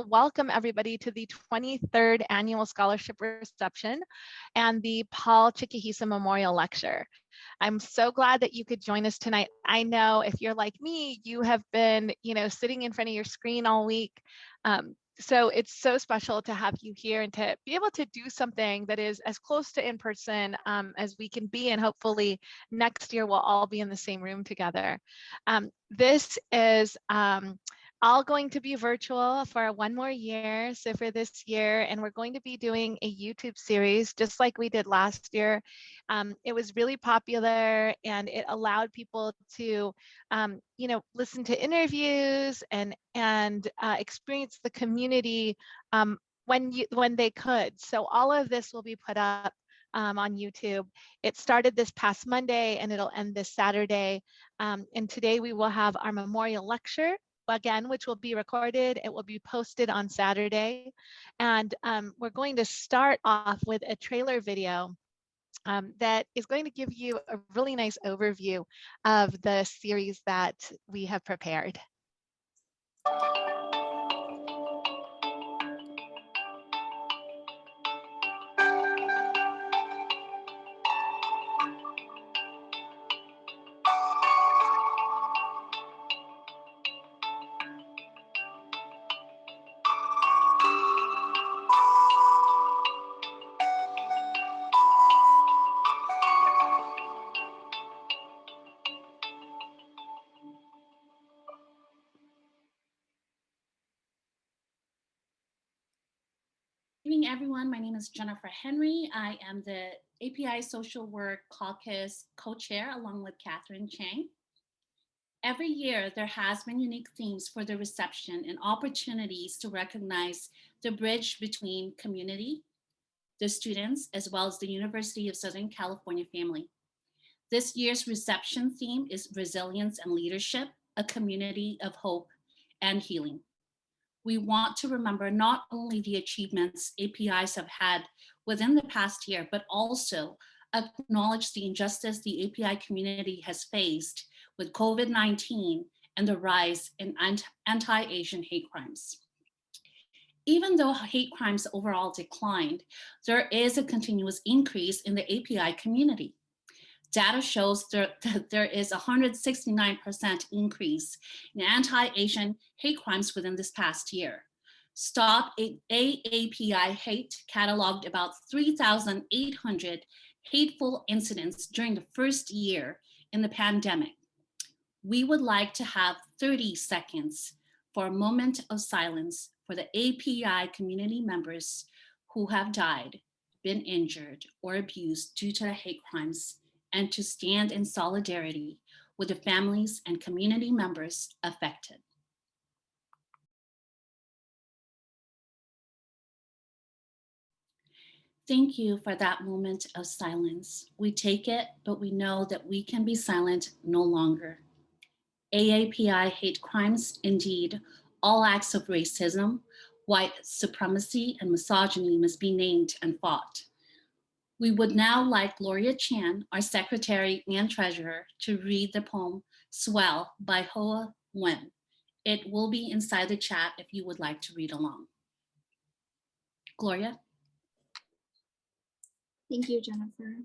welcome everybody to the 23rd Annual Scholarship Reception and the Paul Chikahisa Memorial Lecture. I'm so glad that you could join us tonight. I know if you're like me, you have been, sitting in front of your screen all week. So it's so special to have you here and to be able to do something that is as close to in person as we can be, and hopefully next year we'll all be in the same room together. This is all going to be virtual for one more year, so for this year, and we're going to be doing a YouTube series just like we did last year. It was really popular and it allowed people to listen to interviews and experience the community when they could. So all of this will be put up on YouTube. It started this past Monday and it'll end this Saturday. And today we will have our memorial lecture again, which will be recorded. It will be posted on Saturday. And we're going to start off with a trailer video that is going to give you a really nice overview of the series that we have prepared. Good evening, everyone. My name is Jennifer Henry. I am the API Social Work Caucus co-chair along with Catherine Chang. Every year, there has been unique themes for the reception and opportunities to recognize the bridge between community, the students, as well as the University of Southern California family. This year's reception theme is Resilience and Leadership, a community of hope and healing. We want to remember not only the achievements APIs have had within the past year, but also acknowledge the injustice the API community has faced with COVID-19 and the rise in anti-Asian hate crimes. Even though hate crimes overall declined, there is a continuous increase in the API community. Data shows that there is a 169% increase in anti-Asian hate crimes within this past year. Stop AAPI Hate cataloged about 3,800 hateful incidents during the first year in the pandemic. We would like to have 30 seconds for a moment of silence for the API community members who have died, been injured, or abused due to hate crimes, and to stand in solidarity with the families and community members affected. Thank you for that moment of silence. We take it, but we know that we can be silent no longer. AAPI hate crimes, indeed, all acts of racism, white supremacy, and misogyny must be named and fought. We would now like Gloria Chan, our secretary and treasurer, to read the poem Swell by Hoa Nguyen. It will be inside the chat if you would like to read along. Gloria? Thank you, Jennifer.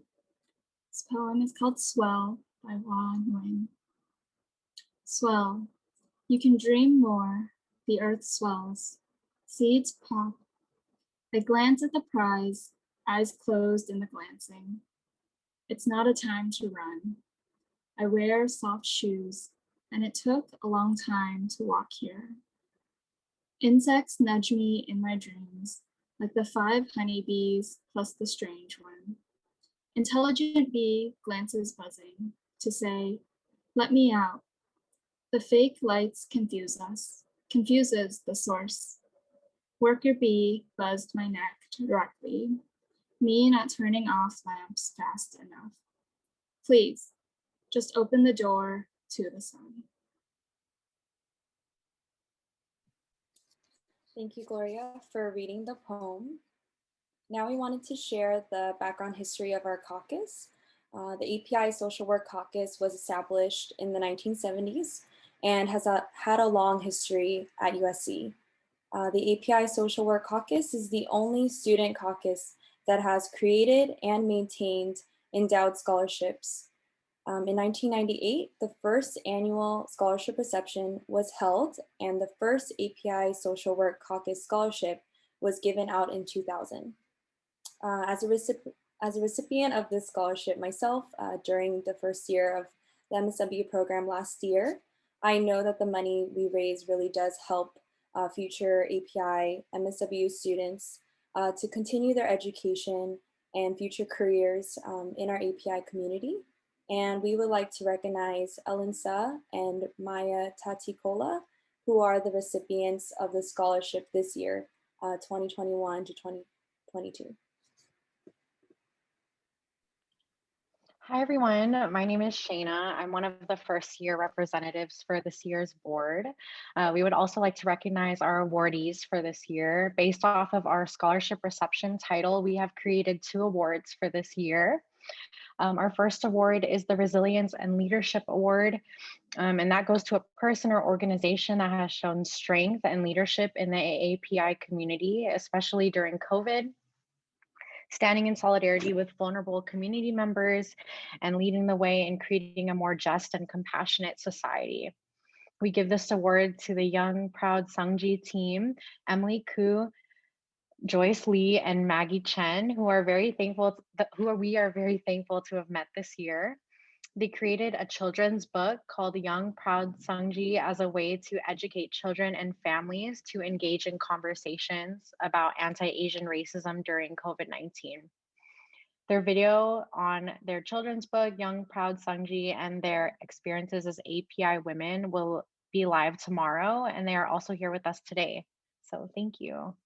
This poem is called Swell by Hoa Nguyen. Swell, you can dream more, the earth swells, seeds pop. I glance at the prize, eyes closed in the glancing. It's not a time to run. I wear soft shoes, and it took a long time to walk here. Insects nudge me in my dreams, like the 5 honeybees plus the strange one. Intelligent bee glances buzzing to say, let me out. The fake lights confuses the source. Worker bee buzzed my neck directly, me not turning off lamps fast enough. Please, just open the door to the sun. Thank you, Gloria, for reading the poem. Now we wanted to share the background history of our caucus. The API Social Work Caucus was established in the 1970s and has had a long history at USC. The API Social Work Caucus is the only student caucus that has created and maintained endowed scholarships. In 1998, the first annual scholarship reception was held, and the first API Social Work Caucus scholarship was given out in 2000. As a recipient of this scholarship myself, during the first year of the MSW program last year, I know that the money we raise really does help future API MSW students to continue their education and future careers in our API community. And we would like to recognize Elinsa and Maya Tatikola, who are the recipients of the scholarship this year, 2021 to 2022. Hi, everyone. My name is Shayna. I'm one of the first year representatives for this year's board. We would also like to recognize our awardees for this year. Based off of our scholarship reception title, we have created 2 awards for this year. Our first award is the Resilience and Leadership Award, and that goes to a person or organization that has shown strength and leadership in the AAPI community, especially during COVID, standing in solidarity with vulnerable community members and leading the way in creating a more just and compassionate society. We give this award to the Young Proud Sungji team, Emily Koo, Joyce Lee, and Maggie Chen, who we are very thankful to have met this year. They created a children's book called Young Proud Sungji as a way to educate children and families to engage in conversations about anti-Asian racism during COVID-19. Their video on their children's book, Young Proud Sungji, and their experiences as API women will be live tomorrow, and they are also here with us today. So thank you.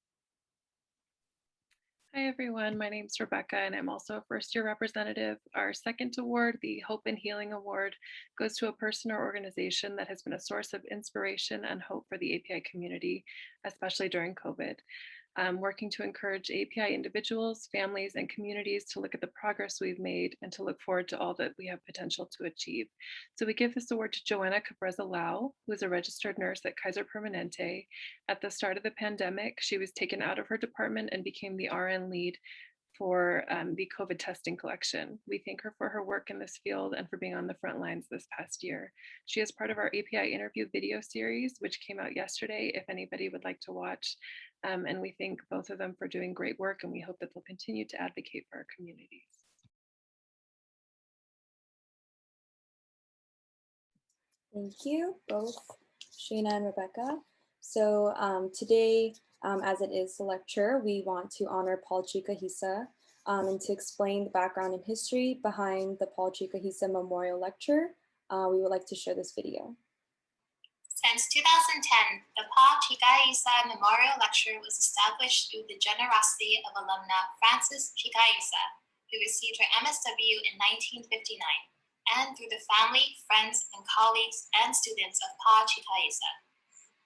Hi everyone, my name is Rebecca and I'm also a first year representative. Our second award, the Hope and Healing Award, goes to a person or organization that has been a source of inspiration and hope for the API community, especially during COVID. Working to encourage API individuals, families, and communities to look at the progress we've made and to look forward to all that we have potential to achieve. So we give this award to Joanna Cabreza Lau, who is a registered nurse at Kaiser Permanente. At the start of the pandemic, she was taken out of her department and became the RN lead for the COVID testing collection. We thank her for her work in this field and for being on the front lines this past year. She is part of our API interview video series, which came out yesterday, if anybody would like to watch. And we thank both of them for doing great work, and we hope that they'll continue to advocate for our communities. Thank you, both Shayna and Rebecca. So today, as it is the lecture, we want to honor Paul Chikahisa and to explain the background and history behind the Paul Chikahisa Memorial Lecture. We would like to share this video. Since 2010, the Paul Chikahisa Memorial Lecture was established through the generosity of alumna Frances Chikahisa, who received her MSW in 1959, and through the family, friends, and colleagues and students of Paul Chikahisa.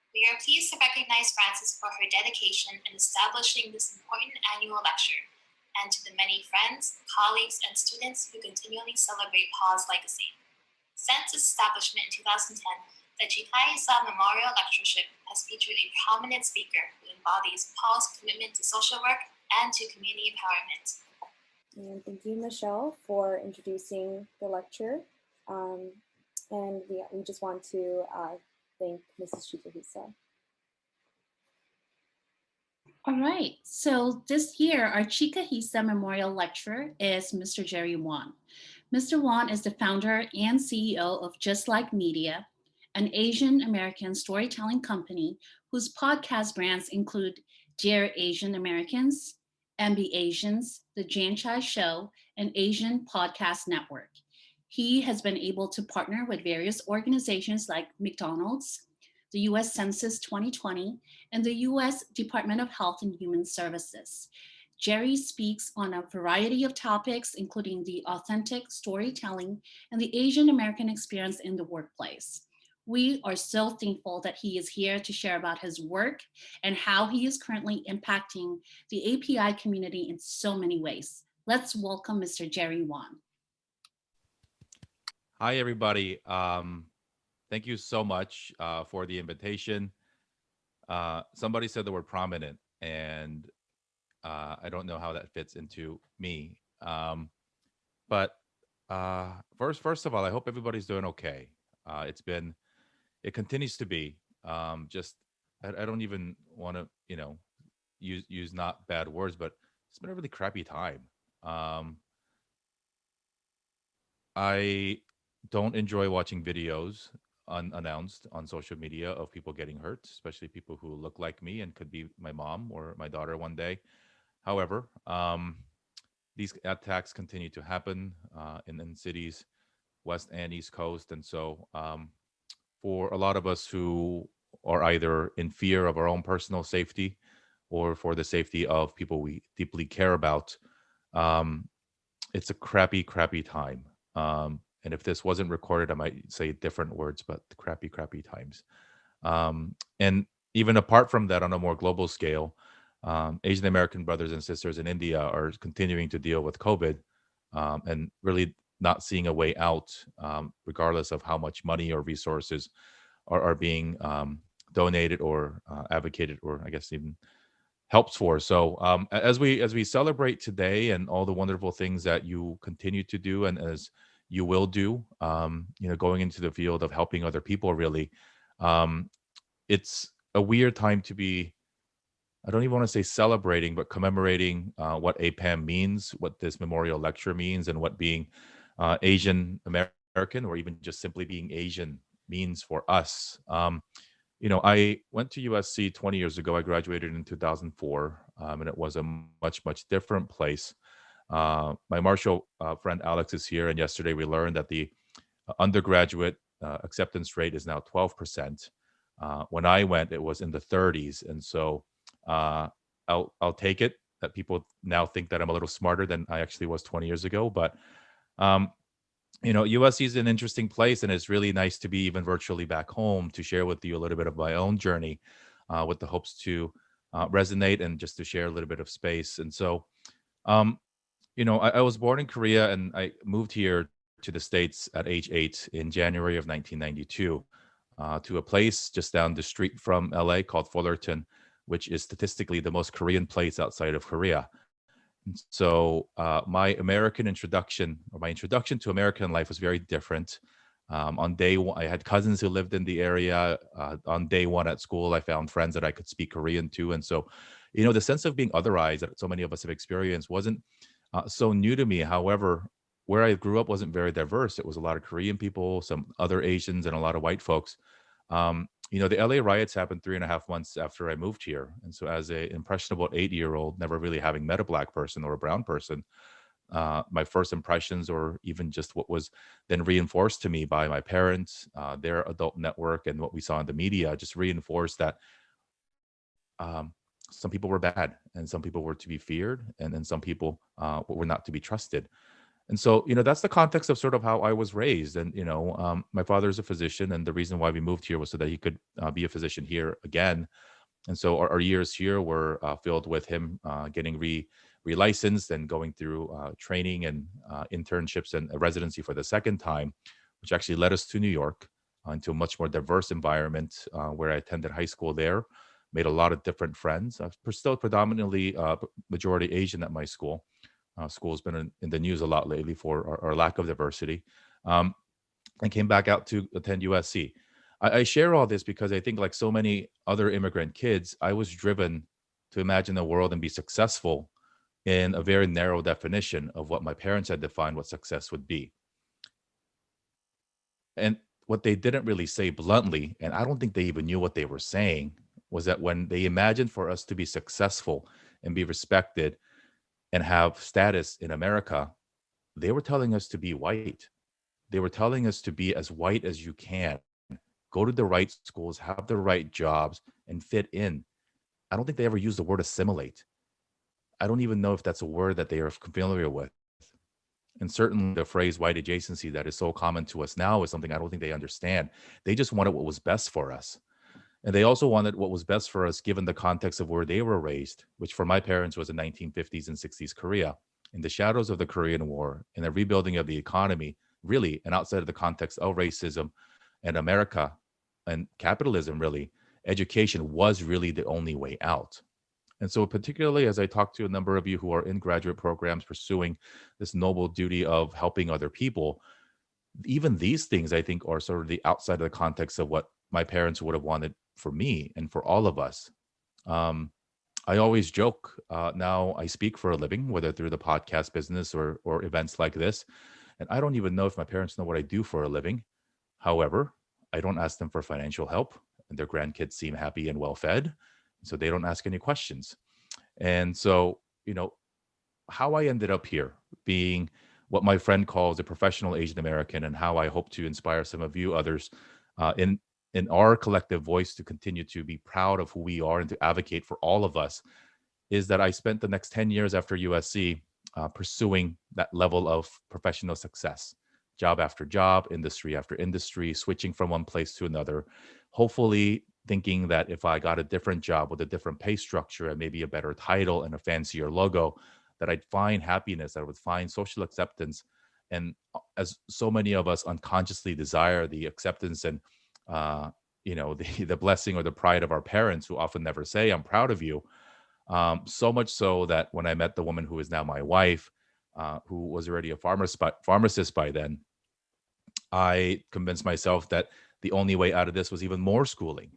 We are pleased to recognize Frances for her dedication in establishing this important annual lecture, and to the many friends, colleagues, and students who continually celebrate Paul's legacy. Since its establishment in 2010, the Chikahisa Memorial Lectureship has featured a prominent speaker who embodies Paul's commitment to social work and to community empowerment. And thank you, Michelle, for introducing the lecture. And we just want to thank Mrs. Chikahisa. All right, so this year, our Chikahisa Memorial Lecturer is Mr. Jerry Won. Mr. Won is the founder and CEO of Just Like Media, an Asian American storytelling company whose podcast brands include Dear Asian Americans, MB Asians, The Jan Chai Show, and Asian Podcast Network. He has been able to partner with various organizations like McDonald's, the US Census 2020, and the US Department of Health and Human Services. Jerry speaks on a variety of topics, including the authentic storytelling and the Asian American experience in the workplace. We are so thankful that he is here to share about his work and how he is currently impacting the API community in so many ways. Let's welcome Mr. Jerry Won. Hi, everybody. Thank you so much for the invitation. Somebody said the word prominent, and I don't know how that fits into me. But first of all, I hope everybody's doing okay. It continues to be. Just I don't even want to, use not bad words, but it's been a really crappy time. Um, I don't enjoy watching videos unannounced on social media of people getting hurt, especially people who look like me and could be my mom or my daughter one day. However, these attacks continue to happen in cities, West and East Coast. And so, for a lot of us who are either in fear of our own personal safety or for the safety of people we deeply care about, um, it's a crappy, crappy time. And if this wasn't recorded, I might say different words, but the crappy, crappy times. And even apart from that, on a more global scale, Asian American brothers and sisters in India are continuing to deal with COVID, and really not seeing a way out, regardless of how much money or resources are being donated or advocated, or I guess even helps for. So as we celebrate today and all the wonderful things that you continue to do, and as you will do, going into the field of helping other people, really, um, it's a weird time to be. I don't even want to say celebrating, but commemorating what APAM means, what this memorial lecture means, and what being Asian American, or even just simply being Asian, means for us. I went to USC 20 years ago. I graduated in 2004, and it was a much, much different place. My Marshall friend Alex is here, and yesterday we learned that the undergraduate acceptance rate is now 12%. When I went, it was in the 30s, and so uh, I'll take it that people now think that I'm a little smarter than I actually was 20 years ago. But um, USC is an interesting place, and it's really nice to be even virtually back home to share with you a little bit of my own journey, with the hopes to resonate and just to share a little bit of space. And so, um, I was born in Korea, and I moved here to the States at age 8 in January of 1992, to a place just down the street from LA called Fullerton, which is statistically the most Korean place outside of Korea. And so, my American introduction, or my introduction to American life, was very different. On day one, I had cousins who lived in the area. On day one at school, I found friends that I could speak Korean to. And so, the sense of being otherized that so many of us have experienced wasn't so new to me. However, where I grew up wasn't very diverse. It was a lot of Korean people, some other Asians, and a lot of white folks. The LA riots happened 3.5 months after I moved here. And so, as a impressionable 8-year-old, never really having met a black person or a brown person, my first impressions, or even just what was then reinforced to me by my parents, their adult network, and what we saw in the media, just reinforced that um, some people were bad, and some people were to be feared, and then some people were not to be trusted. And so, that's the context of sort of how I was raised. And, my father is a physician, and the reason why we moved here was so that he could be a physician here again. And so our years here were filled with him getting re-licensed and going through training and internships and a residency for the second time, which actually led us to New York, into a much more diverse environment, where I attended high school there, made a lot of different friends. We're still predominantly majority Asian at my school. School's been in the news a lot lately for our lack of diversity, um, and came back out to attend USC. I share all this because I think, like so many other immigrant kids, I was driven to imagine the world and be successful in a very narrow definition of what my parents had defined what success would be. And what they didn't really say bluntly, and I don't think they even knew what they were saying, was that when they imagined for us to be successful and be respected and have status in America, they were telling us to be white. They were telling us to be as white as you can, go to the right schools, have the right jobs, and fit in. I don't think they ever used the word assimilate. I don't even know if that's a word that they are familiar with. And certainly the phrase white adjacency that is so common to us now is something I don't think they understand. They just wanted what was best for us. And they also wanted what was best for us given the context of where they were raised, which for my parents was the 1950s and 60s Korea, in the shadows of the Korean War, in the rebuilding of the economy, really, and outside of the context of racism and America and capitalism, really. education was really the only way out. And so, particularly as I talk to a number of you who are in graduate programs pursuing this noble duty of helping other people, even these things I think are sort of the outside of the context of what my parents would have wanted for me and for all of us. Um, I always joke. Now I speak for a living, whether through the podcast business or events like this, and I don't even know if my parents know what I do for a living. However, I don't ask them for financial help, and their grandkids seem happy and well fed, so they don't ask any questions. And so, you know, how I ended up here, being what my friend calls a professional Asian American, and how I hope to inspire some of you others in our collective voice to continue to be proud of who we are and to advocate for all of us, is that I spent the next 10 years after USC pursuing that level of professional success, job after job, industry after industry, switching from one place to another, hopefully thinking that if I got a different job with a different pay structure and maybe a better title and a fancier logo, that I'd find happiness, that I would find social acceptance. And as so many of us unconsciously desire the acceptance and uh, the blessing or the pride of our parents, who often never say, "I'm proud of you." So much so that when I met the woman who is now my wife, who was already a pharmacist by then, I convinced myself that the only way out of this was even more schooling.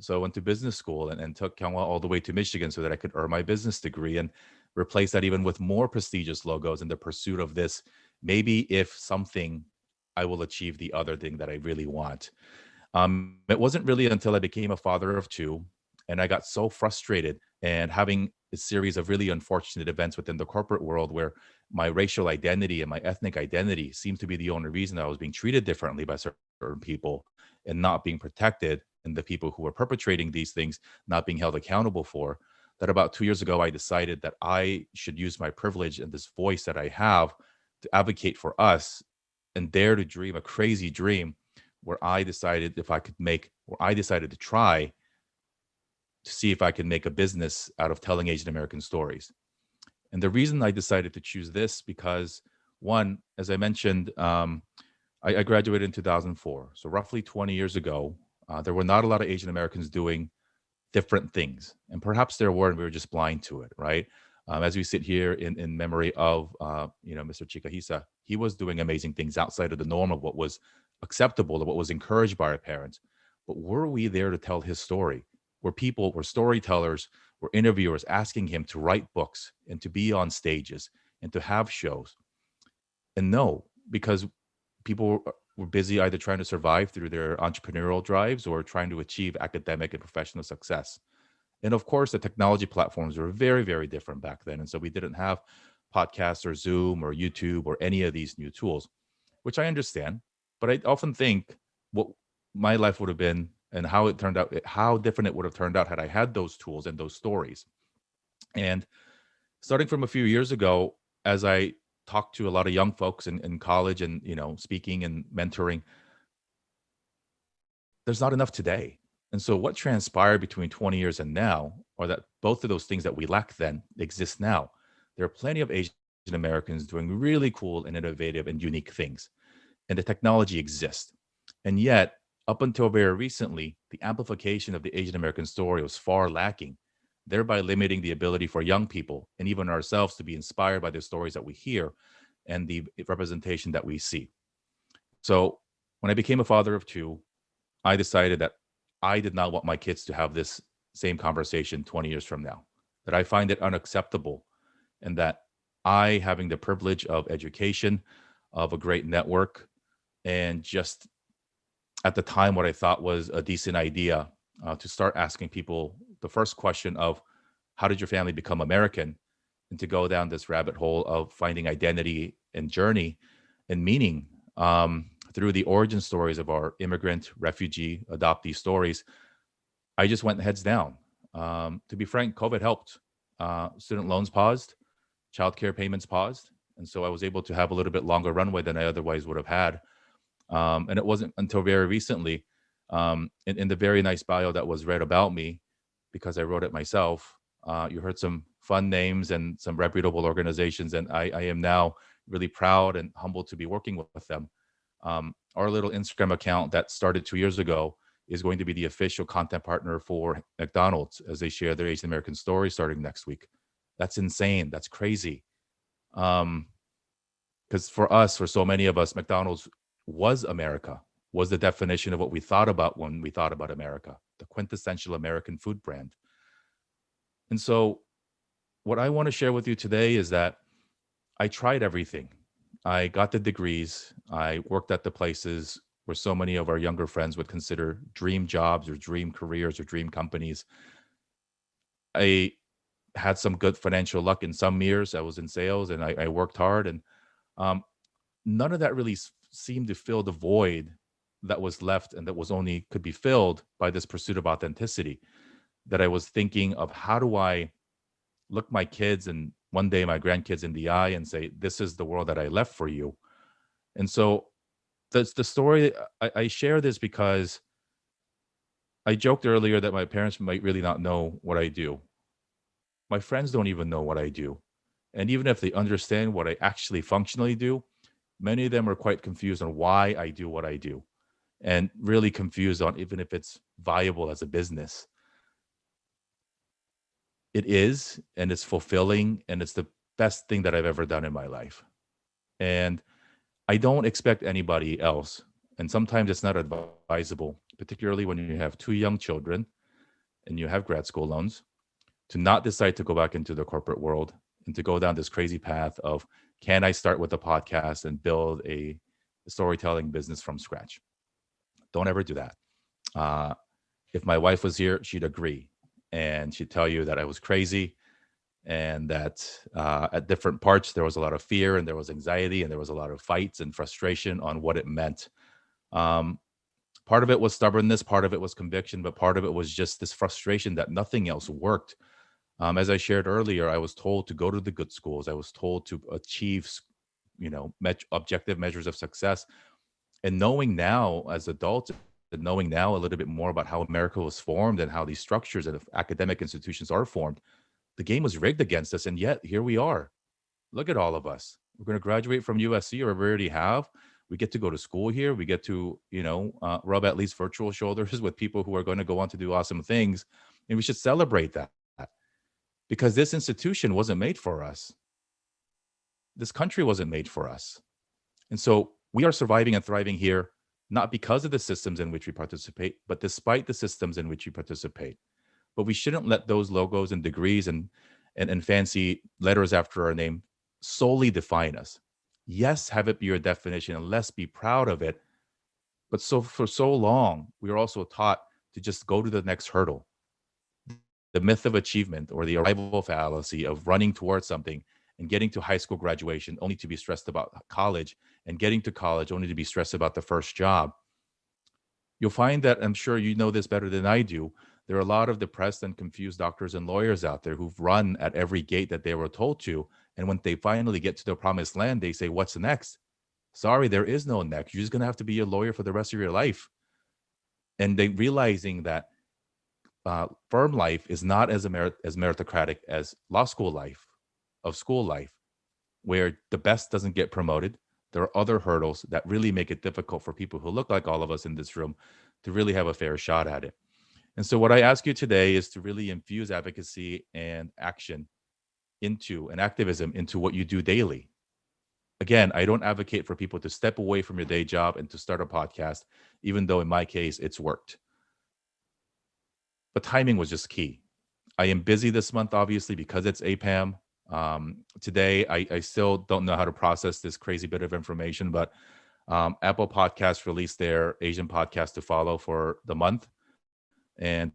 So I went to business school and took Kyunghwa all the way to Michigan so that I could earn my business degree and replace that even with more prestigious logos in the pursuit of this. Maybe if something, I will achieve the other thing that I really want. It wasn't really until I became a father of two and I got so frustrated and having a series of really unfortunate events within the corporate world where my racial identity and my ethnic identity seemed to be the only reason I was being treated differently by certain people and not being protected, and the people who were perpetrating these things not being held accountable for. That about 2 years ago, I decided that I should use my privilege and this voice that I have to advocate for us and dare to dream a crazy dream where I decided I decided to try to see if I could make a business out of telling Asian American stories. And the reason I decided to choose this because, one, as I mentioned, I graduated in 2004. So roughly 20 years ago, there were not a lot of Asian Americans doing different things. And perhaps there were, and we were just blind to it, right? As we sit here in memory of, Mr. Chikahisa, he was doing amazing things outside of the norm of what was acceptable, of what was encouraged by our parents. But were we there to tell his story? Were storytellers, were interviewers asking him to write books and to be on stages and to have shows? And no, because people were busy either trying to survive through their entrepreneurial drives or trying to achieve academic and professional success. And of course, the technology platforms were very, very different back then. And so we didn't have podcasts or Zoom or YouTube or any of these new tools, which I understand. But I often think what my life would have been and how it turned out, how different it would have turned out had I had those tools and those stories. And starting from a few years ago, as I talked to a lot of young folks in college and, speaking and mentoring, there's not enough today. And so what transpired between 20 years and now are that both of those things that we lacked then exist now. There are plenty of Asian Americans doing really cool and innovative and unique things, and the technology exists. And yet, up until very recently, the amplification of the Asian American story was far lacking, thereby limiting the ability for young people and even ourselves to be inspired by the stories that we hear and the representation that we see. So when I became a father of two, I decided that I did not want my kids to have this same conversation 20 years from now, that I find it unacceptable, and that I, having the privilege of education, of a great network, and just at the time what I thought was a decent idea to start asking people the first question of, how did your family become American? And to go down this rabbit hole of finding identity and journey and meaning through the origin stories of our immigrant, refugee, adoptee stories. I just went heads down. To be frank, COVID helped. Student loans paused, childcare payments paused. And so I was able to have a little bit longer runway than I otherwise would have had. And it wasn't until very recently, in the very nice bio that was read about me, because I wrote it myself, you heard some fun names and some reputable organizations, and I am now really proud and humbled to be working with them. Our little Instagram account that started 2 years ago is going to be the official content partner for McDonald's as they share their Asian American story starting next week. That's insane. That's crazy. Because for us, for so many of us, McDonald's was America, was the definition of what we thought about when we thought about America, the quintessential American food brand. And so what I want to share with you today is that I tried everything. I got the degrees. I worked at the places where so many of our younger friends would consider dream jobs or dream careers or dream companies. I had some good financial luck in some years. I was in sales and I worked hard, and none of that really seemed to fill the void that was left and that was only could be filled by this pursuit of authenticity. That I was thinking of, how do I look my kids and one day my grandkids in the eye and say, this is the world that I left for you. And so that's the story. I share this because I joked earlier that my parents might really not know what I do. My friends don't even know what I do. And even if they understand what I actually functionally do, many of them are quite confused on why I do what I do, and really confused on even if it's viable as a business. It is, and it's fulfilling, and it's the best thing that I've ever done in my life. And I don't expect anybody else, and sometimes it's not advisable, particularly when you have 2 young children and you have grad school loans, to not decide to go back into the corporate world and to go down this crazy path of, can I start with a podcast and build a storytelling business from scratch? Don't ever do that. If my wife was here, she'd agree. And she'd tell you that I was crazy, and that at different parts, there was a lot of fear and there was anxiety and there was a lot of fights and frustration on what it meant. Part of it was stubbornness, part of it was conviction, but part of it was just this frustration that nothing else worked. As I shared earlier, I was told to go to the good schools. I was told to achieve, objective measures of success. And knowing now as adults, and knowing now a little bit more about how America was formed and how these structures and academic institutions are formed, the game was rigged against us. And yet here we are. Look at all of us. We're going to graduate from USC, or we already have. We get to go to school here. We get to, rub at least virtual shoulders with people who are going to go on to do awesome things. And we should celebrate that, because this institution wasn't made for us. This country wasn't made for us. And so we are surviving and thriving here, not because of the systems in which we participate, but despite the systems in which we participate. But we shouldn't let those logos and degrees and fancy letters after our name solely define us. Yes, have it be your definition, and let's be proud of it. But for so long, we are also taught to just go to the next hurdle. The myth of achievement, or the arrival fallacy of running towards something and getting to high school graduation only to be stressed about college, and getting to college only to be stressed about the first job. You'll find that, I'm sure you know this better than I do, there are a lot of depressed and confused doctors and lawyers out there who've run at every gate that they were told to. And when they finally get to the promised land, they say, what's next? Sorry, there is no next. You're just going to have to be a lawyer for the rest of your life. And they realizing that firm life is not as meritocratic as law school life, of school life, where the best doesn't get promoted. There are other hurdles that really make it difficult for people who look like all of us in this room to really have a fair shot at it. And so what I ask you today is to really infuse advocacy and action into, and activism into, what you do daily. Again, I don't advocate for people to step away from your day job and to start a podcast, even though in my case, it's worked. But timing was just key. I am busy this month, obviously, because it's APAM. Today, I still don't know how to process this crazy bit of information, but Apple Podcasts released their Asian podcast to follow for the month. And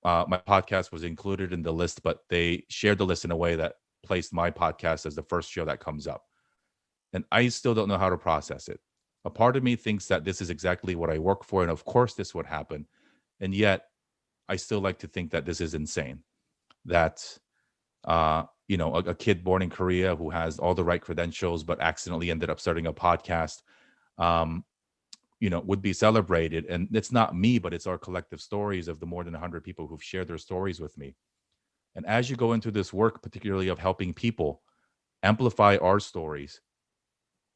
my podcast was included in the list, but they shared the list in a way that placed my podcast as the first show that comes up. And I still don't know how to process it. A part of me thinks that this is exactly what I work for, and of course this would happen. And yet, I still like to think that this is insane. That, a kid born in Korea who has all the right credentials, but accidentally ended up starting a podcast, would be celebrated. And it's not me, but it's our collective stories of the more than 100 people who've shared their stories with me. And as you go into this work, particularly of helping people amplify our stories,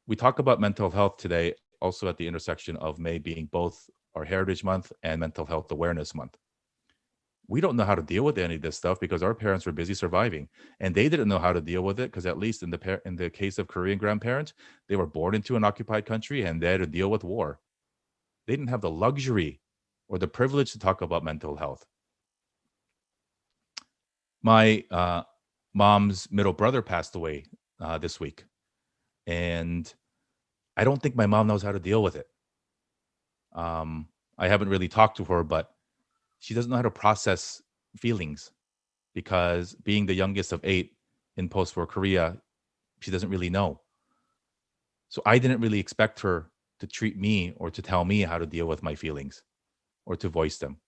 we talk about mental health today, also at the intersection of May being both our Heritage Month, and Mental Health Awareness Month. We don't know how to deal with any of this stuff because our parents were busy surviving, and they didn't know how to deal with it because, at least in the case of Korean grandparents, they were born into an occupied country and they had to deal with war. They didn't have the luxury or the privilege to talk about mental health. My mom's middle brother passed away this week, and I don't think my mom knows how to deal with it. I haven't really talked to her, but she doesn't know how to process feelings because, being the youngest of 8 in post-war Korea, she doesn't really know. So I didn't really expect her to treat me or to tell me how to deal with my feelings or to voice them.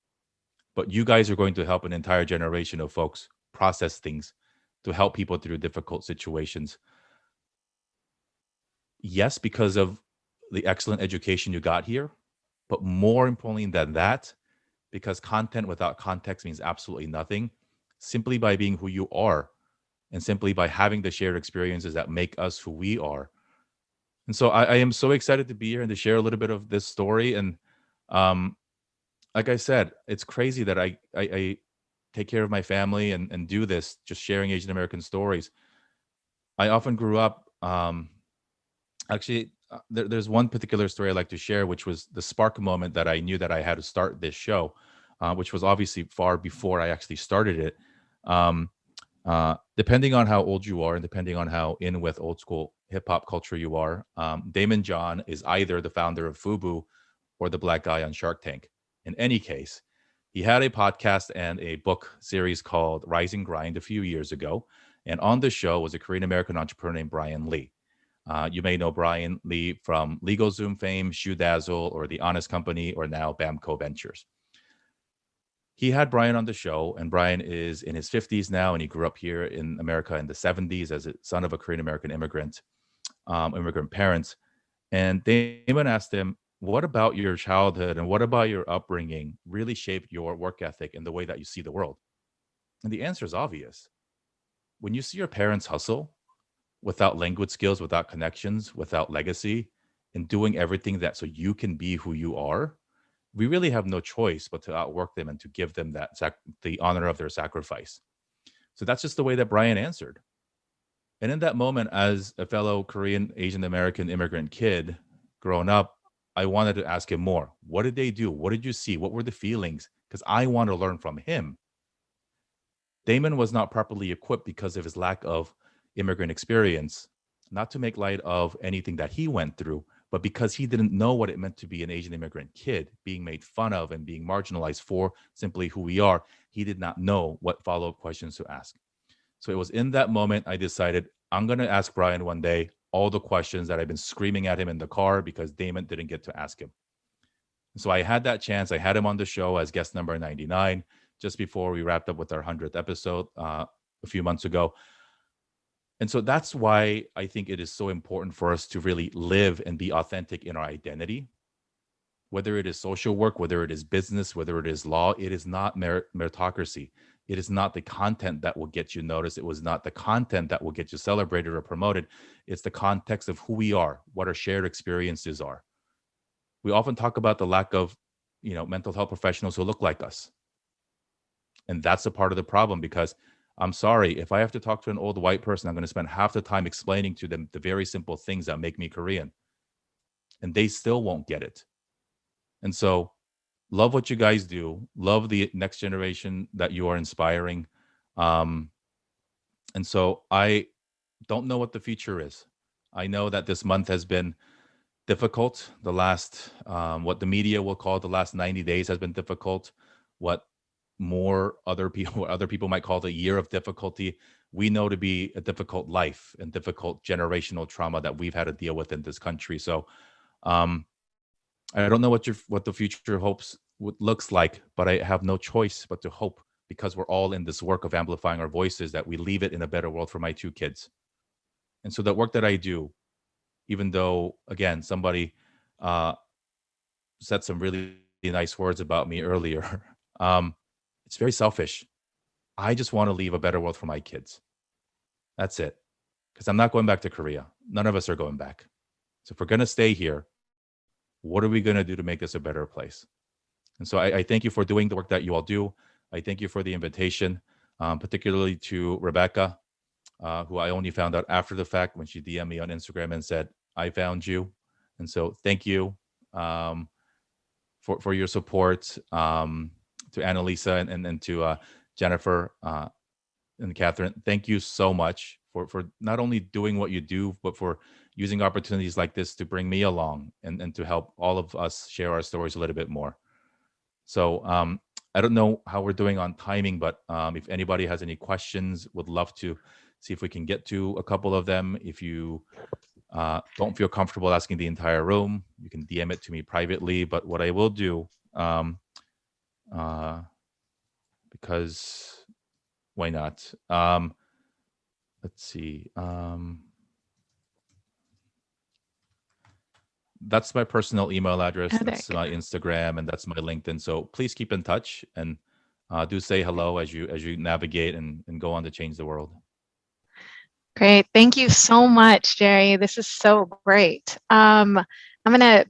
But you guys are going to help an entire generation of folks process things, to help people through difficult situations. Yes, because of the excellent education you got here, but more importantly than that, because content without context means absolutely nothing. Simply by being who you are, and simply by having the shared experiences that make us who we are. And so I am so excited to be here and to share a little bit of this story. And like I said, it's crazy that I take care of my family and do this, just sharing Asian American stories. I often grew up, actually, there's one particular story I'd like to share, which was the spark moment that I knew that I had to start this show, which was obviously far before I actually started it. Depending on how old you are and depending on how in with old school hip hop culture you are, Damon John is either the founder of FUBU or the black guy on Shark Tank. In any case, he had a podcast and a book series called Rise and Grind a few years ago. And on the show was a Korean American entrepreneur named Brian Lee. You may know Brian Lee from LegalZoom fame, Shoe Dazzle, or The Honest Company, or now Bamco Ventures. He had Brian on the show, and Brian is in his 50s now, and he grew up here in America in the 70s as a son of a Korean American immigrant parents. And Damon asked him, what about your childhood and what about your upbringing really shaped your work ethic and the way that you see the world? And the answer is obvious. When you see your parents hustle without language skills, without connections, without legacy, and doing everything that so you can be who you are, we really have no choice but to outwork them and to give them that the honor of their sacrifice. So that's just the way that Brian answered. And in that moment, as a fellow Korean Asian American immigrant kid growing up, I wanted to ask him more. What did they do? What did you see? What were the feelings? Because I want to learn from him. Damon was not properly equipped because of his lack of immigrant experience, not to make light of anything that he went through, but because he didn't know what it meant to be an Asian immigrant kid, being made fun of and being marginalized for simply who we are. He did not know what follow-up questions to ask. So it was in that moment I decided I'm going to ask Brian one day all the questions that I've been screaming at him in the car because Damon didn't get to ask him. So I had that chance. I had him on the show as guest number 99, just before we wrapped up with our 100th episode a few months ago. And so that's why I think it is so important for us to really live and be authentic in our identity. Whether it is social work, whether it is business, whether it is law, it is not meritocracy. It is not the content that will get you noticed. It was not the content that will get you celebrated or promoted. It's the context of who we are, what our shared experiences are. We often talk about the lack of, mental health professionals who look like us. And that's a part of the problem, because I'm sorry, if I have to talk to an old white person, I'm going to spend half the time explaining to them the very simple things that make me Korean. And they still won't get it. And so love what you guys do. Love the next generation that you are inspiring. And so I don't know what the future is. I know that this month has been difficult. The last, what the media will call the last 90 days has been difficult. What other people might call the year of difficulty, we know to be a difficult life and difficult generational trauma that we've had to deal with in this country. So I don't know what the future looks like, but I have no choice but to hope, because we're all in this work of amplifying our voices, that we leave it in a better world for my 2 kids. And so the work that I do, even though, again, somebody said some really nice words about me earlier, it's very selfish. I just want to leave a better world for my kids. That's it. Because I'm not going back to Korea. None of us are going back. So if we're going to stay here, what are we going to do to make this a better place? And so I thank you for doing the work that you all do. I thank you for the invitation, particularly to Rebecca, who I only found out after the fact when she DM'd me on Instagram and said, I found you. And so thank you for your support, to Annalisa and to Jennifer and Catherine. Thank you so much for not only doing what you do, but for using opportunities like this to bring me along and to help all of us share our stories a little bit more. So I don't know how we're doing on timing, but if anybody has any questions, would love to see if we can get to a couple of them. If you don't feel comfortable asking the entire room, you can DM it to me privately. But what I will do, because why not? Let's see. That's my personal email address. That's my Instagram, and that's my LinkedIn. So please keep in touch and do say hello as you navigate and go on to change the world. Great. Thank you so much, Jerry. This is so great. I'm gonna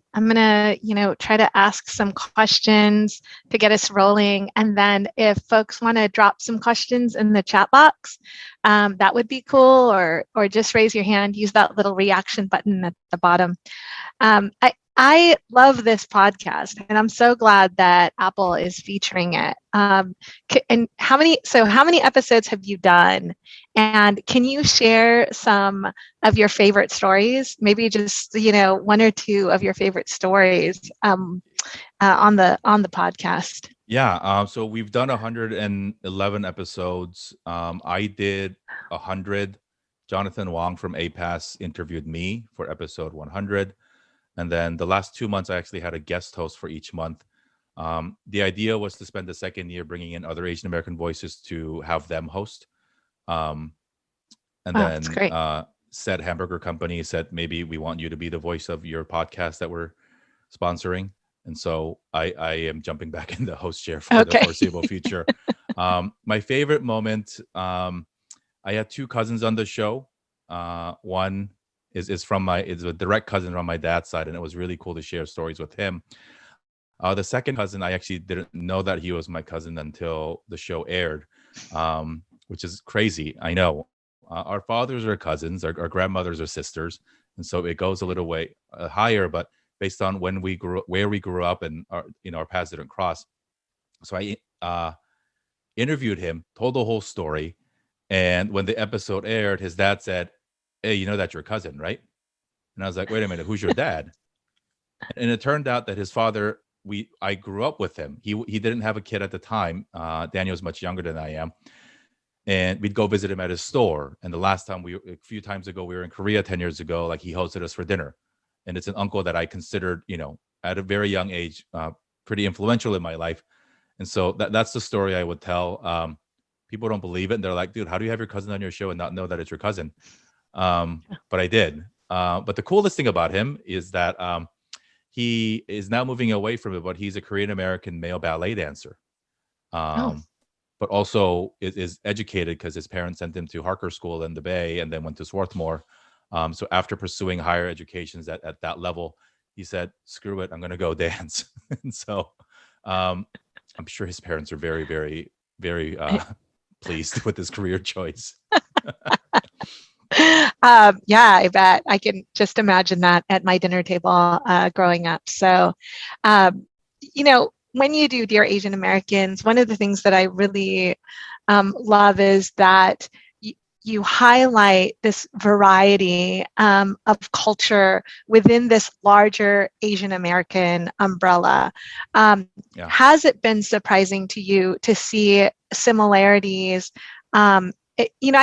try to ask some questions to get us rolling, and then if folks want to drop some questions in the chat box, that would be cool. Or just raise your hand. Use that little reaction button at the bottom. I love this podcast, and I'm so glad that Apple is featuring it. And how many episodes have you done? And can you share some of your favorite stories? Maybe just one or two of your favorite stories on the podcast. Yeah. So we've done 111 episodes. I did 100. Jonathan Wong from APAS interviewed me for episode 100. And then the last 2 months, I actually had a guest host for each month. The idea was to spend the second year bringing in other Asian American voices to have them host. And then said hamburger company said, maybe we want you to be the voice of your podcast that we're sponsoring. And so I am jumping back in the host chair for the foreseeable future. My favorite moment, I had two cousins on the show. One is a direct cousin from my dad's side, and it was really cool to share stories with him. The second cousin, I actually didn't know that he was my cousin until the show aired, which is crazy. I know. Our fathers are cousins, our grandmothers are sisters, and so it goes a little way higher. But based on where we grew up, and our paths didn't cross. So I interviewed him, told the whole story, and when the episode aired, his dad said, "Hey, you know that's your cousin, right?" And I was like, "Wait a minute, who's your dad?" And it turned out that his father, I grew up with him. He didn't have a kid at the time. Daniel's much younger than I am. And we'd go visit him at his store. And the last time a few times ago, we were in Korea 10 years ago, like he hosted us for dinner. And it's an uncle that I considered, at a very young age, pretty influential in my life. And so that's the story I would tell. People don't believe it. And they're like, dude, how do you have your cousin on your show and not know that it's your cousin? But I did. But the coolest thing about him is that he is now moving away from it, but he's a Korean American male ballet dancer. But also is educated because his parents sent him to Harker School in the Bay and then went to Swarthmore. So after pursuing higher educations at that level, he said, screw it, I'm going to go dance. And so I'm sure his parents are very, very, very pleased with his career choice. Yeah, I bet. I can just imagine that at my dinner table growing up. So, when you do Dear Asian Americans, one of the things that I really love is that you highlight this variety of culture within this larger Asian American umbrella. Has it been surprising to you to see similarities? I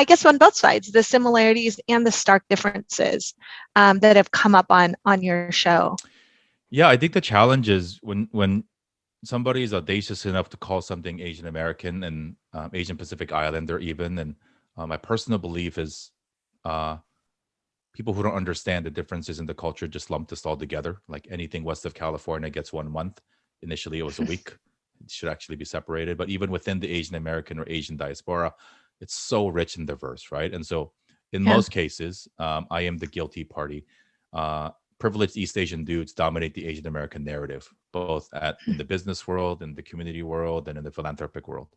guess on both sides, the similarities and the stark differences that have come up on your show. Yeah, I think the challenge is when somebody is audacious enough to call something Asian American and Asian Pacific Islander even, and my personal belief is people who don't understand the differences in the culture just lump this all together. Like anything west of California gets 1 month. Initially, it was a week. It should actually be separated. But even within the Asian American or Asian diaspora, it's so rich and diverse, right? And so in most cases, I am the guilty party. privileged East Asian dudes dominate the Asian American narrative, both in the business world, in the community world, and in the philanthropic world.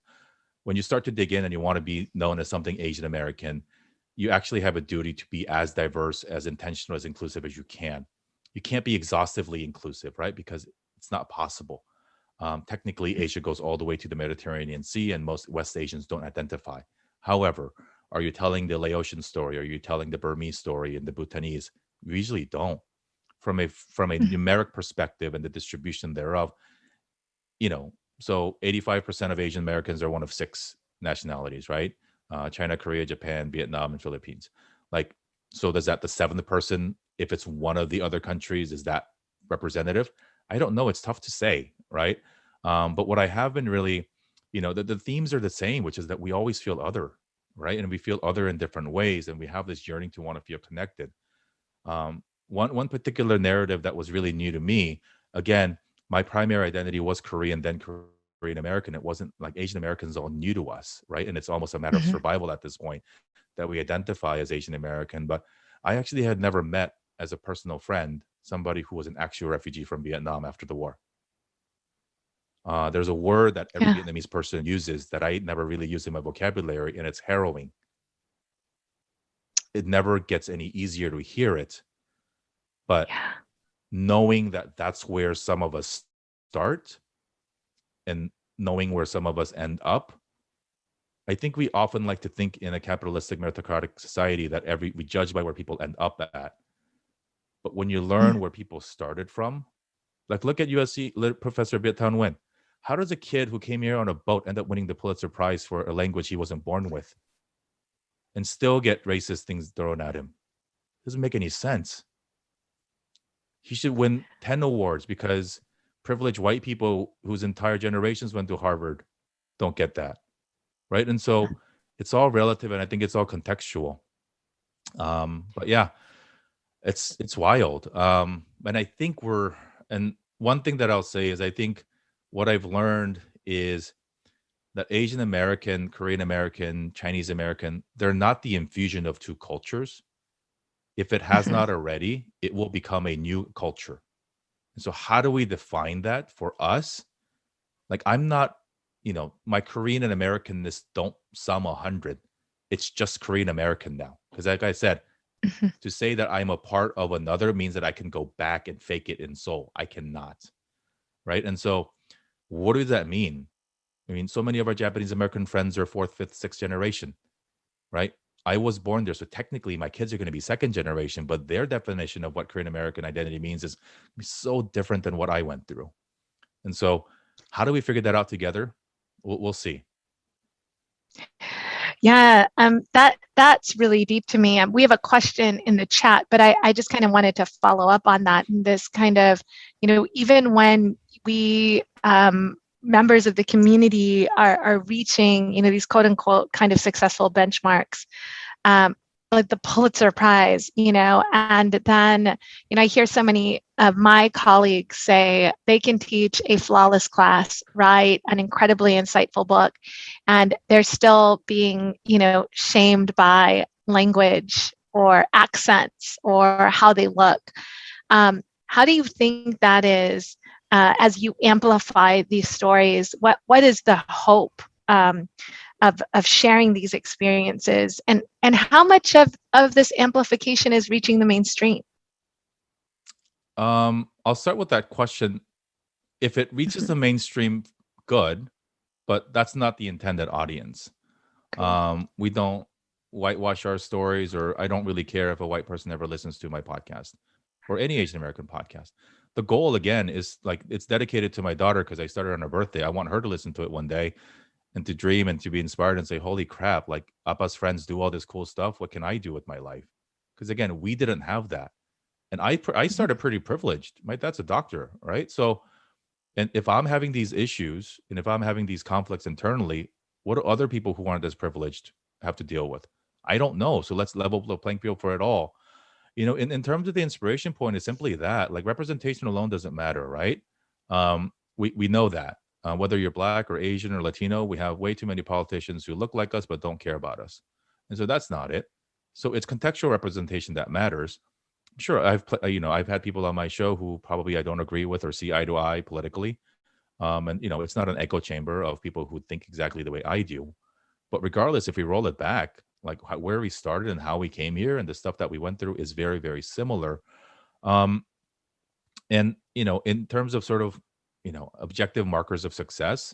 When you start to dig in and you want to be known as something Asian American, you actually have a duty to be as diverse, as intentional, as inclusive as you can. You can't be exhaustively inclusive, right? Because it's not possible. Technically, Asia goes all the way to the Mediterranean Sea, and most West Asians don't identify. However, are you telling the Laotian story? Are you telling the Burmese story and the Bhutanese? We usually don't. From a numeric perspective and the distribution thereof, so 85% of Asian Americans are one of 6 nationalities, right? China, Korea, Japan, Vietnam, and Philippines. So does that the 7th person, if it's one of the other countries, is that representative? I don't know. It's tough to say, right? But what I have been really, the themes are the same, which is that we always feel other, right? And we feel other in different ways, and we have this yearning to want to feel connected. One particular narrative that was really new to me, again, my primary identity was Korean, then Korean American. It wasn't like Asian Americans all new to us, right? And it's almost a matter of survival at this point that we identify as Asian American. But I actually had never met, as a personal friend, somebody who was an actual refugee from Vietnam after the war. There's a word that every Vietnamese person uses that I never really use in my vocabulary, and it's harrowing. It never gets any easier to hear it. But knowing that that's where some of us start and knowing where some of us end up, I think we often like to think in a capitalistic meritocratic society that we judge by where people end up at. But when you learn where people started from, like look at USC Professor Viet Thanh Nguyen. How does a kid who came here on a boat end up winning the Pulitzer Prize for a language he wasn't born with and still get racist things thrown at him? Doesn't make any sense. He should win 10 awards because privileged white people whose entire generations went to Harvard don't get that, right? And so it's all relative, and I think it's all contextual. But yeah, it's wild. And I think and one thing that I'll say is I think what I've learned is that Asian American, Korean American, Chinese American, they're not the infusion of 2 cultures. If it has not already, it will become a new culture. And so how do we define that for us? Like I'm not, my Korean and Americanness don't sum 100. It's just Korean American now. Because like I said, to say that I'm a part of another means that I can go back and fake it in Seoul. I cannot. Right. And so what does that mean? I mean, so many of our Japanese American friends are 4th, 5th, 6th generation, right? I was born there. So technically my kids are going to be 2nd generation, but their definition of what Korean American identity means is so different than what I went through. And so how do we figure that out together? We'll see. Yeah, that's really deep to me. We have a question in the chat, but I just kind of wanted to follow up on that. And this kind of, even when we members of the community are reaching, these quote unquote kind of successful benchmarks, like the Pulitzer Prize, and then, I hear so many of my colleagues say they can teach a flawless class, write an incredibly insightful book, and they're still being, shamed by language or accents or how they look. How do you think that is, as you amplify these stories? What is the hope of sharing these experiences, and how much of this amplification is reaching the mainstream? I'll start with that question. If it reaches the mainstream, good, but that's not the intended audience. We don't whitewash our stories, or I don't really care if a white person ever listens to my podcast or any Asian American podcast. The goal, again, is like it's dedicated to my daughter because I started on her birthday. I want her to listen to it one day and to dream and to be inspired and say, holy crap, like Appa's friends do all this cool stuff. What can I do with my life? Because again, we didn't have that. And I started pretty privileged. My dad's a doctor, right? So, and if I'm having these issues and if I'm having these conflicts internally, what do other people who aren't as privileged have to deal with? I don't know. So let's level the playing field for it all. In terms of the inspiration point, it's simply that, like, representation alone doesn't matter, right? We know that. Whether you're Black or Asian or Latino, we have way too many politicians who look like us but don't care about us. And so that's not it. So it's contextual representation that matters. Sure, I've had people on my show who probably I don't agree with or see eye to eye politically. And it's not an echo chamber of people who think exactly the way I do. But regardless, if we roll it back, like where we started and how we came here and the stuff that we went through is very, very similar. Um, and in terms of sort of objective markers of success,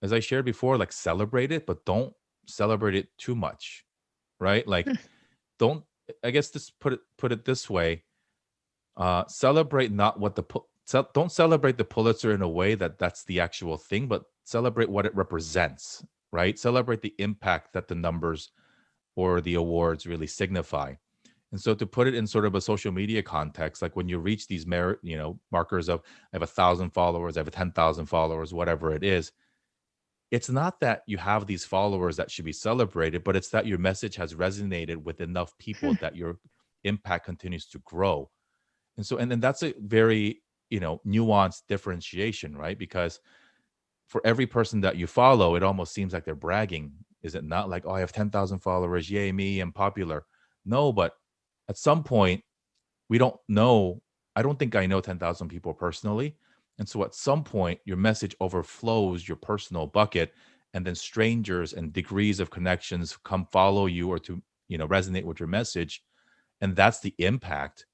as I shared before, like celebrate it, but don't celebrate it too much, right? Like don't. I guess this put it this way: celebrate not what don't celebrate the Pulitzer in a way that that's the actual thing, but celebrate what it represents, right? Celebrate the impact that the numbers or the awards really signify. And so to put it in sort of a social media context, like when you reach these markers of I have 1,000 followers, I have 10,000 followers, whatever it is, it's not that you have these followers that should be celebrated, but it's that your message has resonated with enough people that your impact continues to grow. And so, and then that's a very, nuanced differentiation, right? Because for every person that you follow, it almost seems like they're bragging. Is it not like, oh, I have 10,000 followers, yay, me, I'm popular? No, but at some point, we don't know. I don't think I know 10,000 people personally. And so at some point, your message overflows your personal bucket, and then strangers and degrees of connections come follow you or to, resonate with your message. And that's the impact.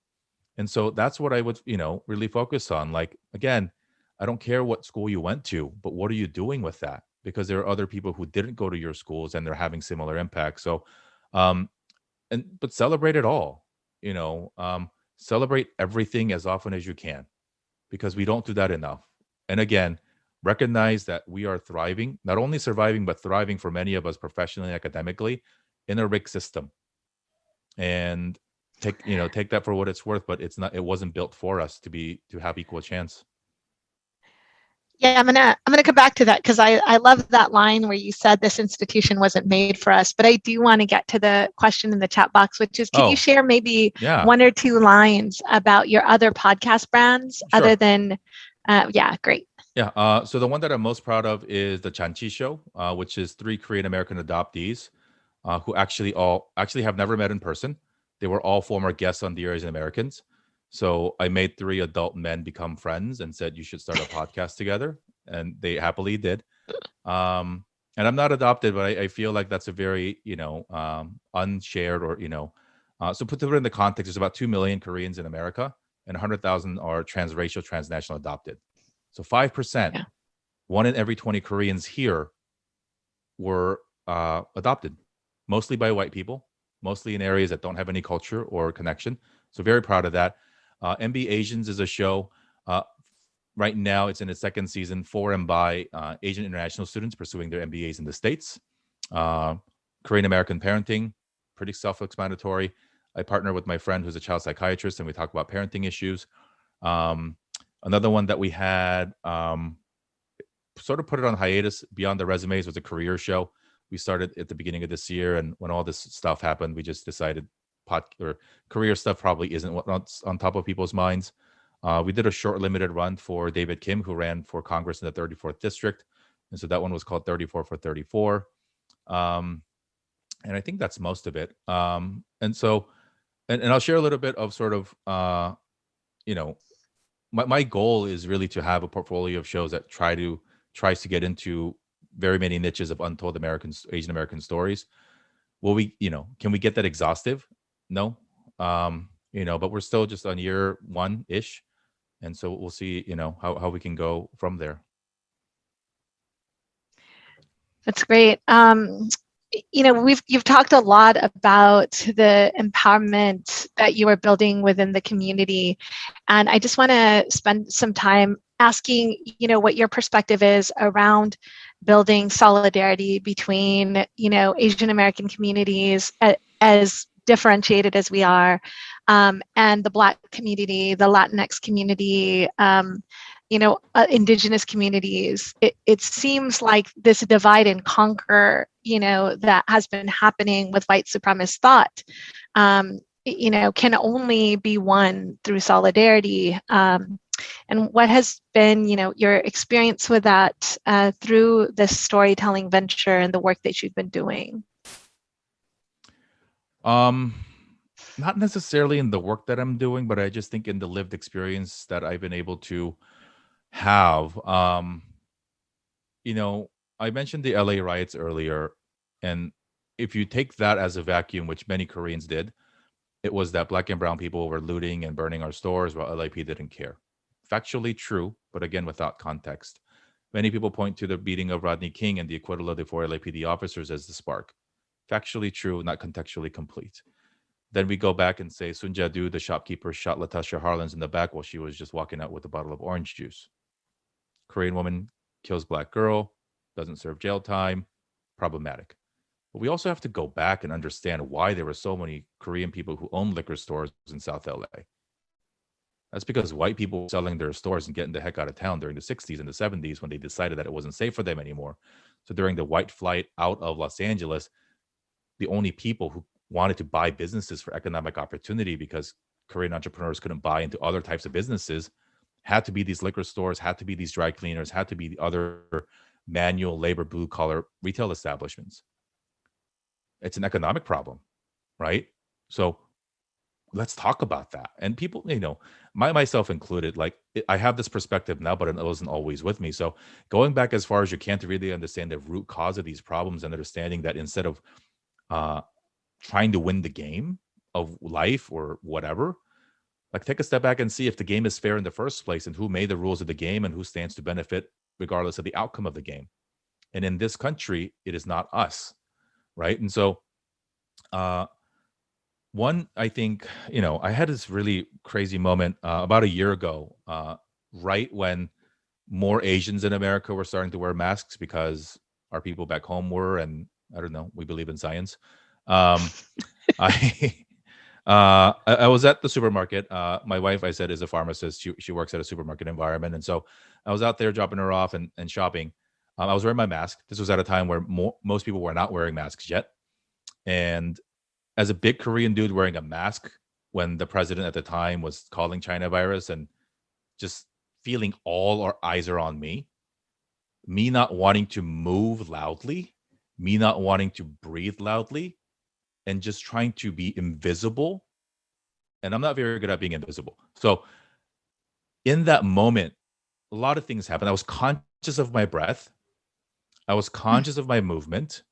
And so that's what I would, really focus on. Like, again, I don't care what school you went to, but what are you doing with that? Because there are other people who didn't go to your schools and they're having similar impact. So, but celebrate it all, celebrate everything as often as you can, because we don't do that enough. And again, recognize that we are thriving, not only surviving, but thriving for many of us professionally and academically in a rigged system. And take that for what it's worth, but it wasn't built for us to have equal chance. Yeah, I'm gonna come back to that because I love that line where you said this institution wasn't made for us. But I do want to get to the question in the chat box, which is, can you share maybe one or two lines about your other podcast brands other than, great. Yeah, so the one that I'm most proud of is the Chanchi Show, which is 3 Korean American adoptees who actually have never met in person. They were all former guests on Dear Asian Americans. So I made 3 adult men become friends and said, you should start a podcast together. And they happily did. And I'm not adopted, but I feel like that's a very, unshared or, so put it in the context, there's about 2 million Koreans in America and 100,000 are transracial, transnational adopted. So 5%, 1 in every 20 Koreans here were adopted, mostly by white people, mostly in areas that don't have any culture or connection. So very proud of that. MB Asians is a show. Right now, it's in its 2nd season for and by Asian international students pursuing their MBAs in the States. Korean American parenting, pretty self-explanatory. I partner with my friend who's a child psychiatrist, and we talk about parenting issues. Another one that we had sort of put it on hiatus, Beyond the Resumes, was a career show. We started at the beginning of this year, and when all this stuff happened, we just decided career stuff probably isn't what's on top of people's minds. We did a short limited run for David Kim, who ran for Congress in the 34th district. And so that one was called 34 for 34. And I think that's most of it. And so, and I'll share a little bit of sort of, my goal is really to have a portfolio of shows that tries to get into very many niches of untold Asian American stories. Will we, can we get that exhaustive? No. But we're still just on year 1-ish. And so we'll see, how we can go from there. That's great. You've talked a lot about the empowerment that you are building within the community. And I just want to spend some time asking, what your perspective is around building solidarity between, Asian American communities as differentiated as we are, and the Black community, the Latinx community, indigenous communities. It seems like this divide and conquer, that has been happening with white supremacist thought, can only be won through solidarity. And what has been, your experience with that through this storytelling venture and the work that you've been doing? not necessarily in the work that I'm doing, but I just think in the lived experience that I've been able to have. You know, I mentioned the LA riots earlier, and if you take that as a vacuum, which many Koreans did, it was that black and brown people were looting and burning our stores while LAP didn't care. Factually true, but again, without context. Many people point to the beating of Rodney King and the acquittal of the four LAPD officers as the spark. Factually true, not contextually complete. Then we go back and say Sun Jadu, the shopkeeper, shot Latasha Harlins in the back while she was just walking out with a bottle of orange juice. Korean woman kills black girl, doesn't serve jail time, problematic. But we also have to go back and understand why there were so many Korean people who owned liquor stores in South LA. That's because white people were selling their stores and getting the heck out of town during the 60s and the 70s when they decided that it wasn't safe for them anymore. So during the white flight out of Los Angeles, the only people who wanted to buy businesses for economic opportunity because Korean entrepreneurs couldn't buy into other types of businesses had to be these liquor stores, had to be these dry cleaners, had to be the other manual labor blue collar retail establishments. It's an economic problem, right? So let's talk about that. And people, myself included, like I have this perspective now, but it wasn't always with me. So going back as far as you can to really understand the root cause of these problems and understanding that instead of trying to win the game of life or whatever, like take a step back and see if the game is fair in the first place and who made the rules of the game and who stands to benefit regardless of the outcome of the game. And in this country, it is not us, right? And so one, I think, I had this really crazy moment about a year ago, right when more Asians in America were starting to wear masks because our people back home were, and I don't know, we believe in science. I I was at the supermarket. My wife, I said, is a pharmacist. She works at a supermarket environment, and so I was out there dropping her off and shopping. I was wearing my mask. This was at a time where most people were not wearing masks yet, and as a big Korean dude wearing a mask when the president at the time was calling China virus and just feeling all our eyes are on me not wanting to move loudly, me not wanting to breathe loudly, and just trying to be invisible. And I'm not very good at being invisible. So in that moment, a lot of things happened. I was conscious of my breath. I was conscious of my movement.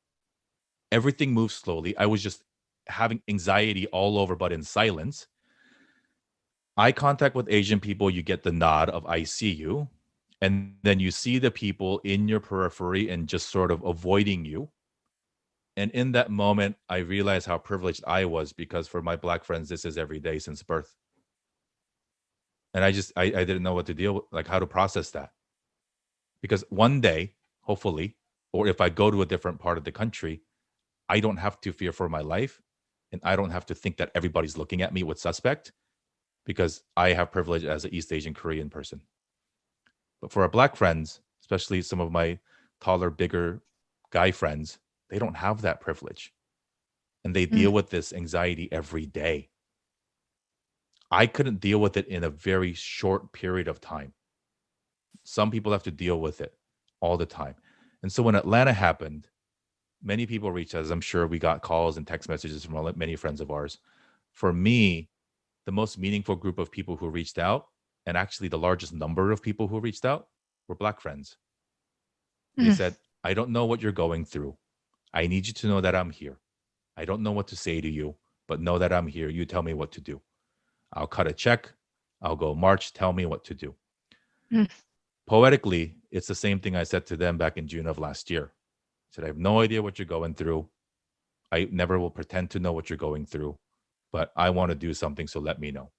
Everything moved slowly. I was just having anxiety all over, but in silence. Eye contact with Asian people, you get the nod of I see you. And then you see the people in your periphery and just sort of avoiding you. And in that moment, I realized how privileged I was because for my Black friends, this is every day since birth. And I didn't know what to deal with, like how to process that. Because one day, hopefully, or if I go to a different part of the country, I don't have to fear for my life. And I don't have to think that everybody's looking at me with suspect because I have privilege as an East Asian Korean person. But for our Black friends, especially some of my taller, bigger guy friends, they don't have that privilege. And they deal with this anxiety every day. I couldn't deal with it in a very short period of time. Some people have to deal with it all the time. And so when Atlanta happened, many people reached us. I'm sure we got calls and text messages from many friends of ours. For me, the most meaningful group of people who reached out, and actually the largest number of people who reached out, were Black friends. They said, I don't know what you're going through. I need you to know that I'm here. I don't know what to say to you, but know that I'm here. You tell me what to do. I'll cut a check. I'll go march. Tell me what to do. Poetically, it's the same thing I said to them back in June of last year. I said, I have no idea what you're going through. I never will pretend to know what you're going through, but I want to do something, so let me know.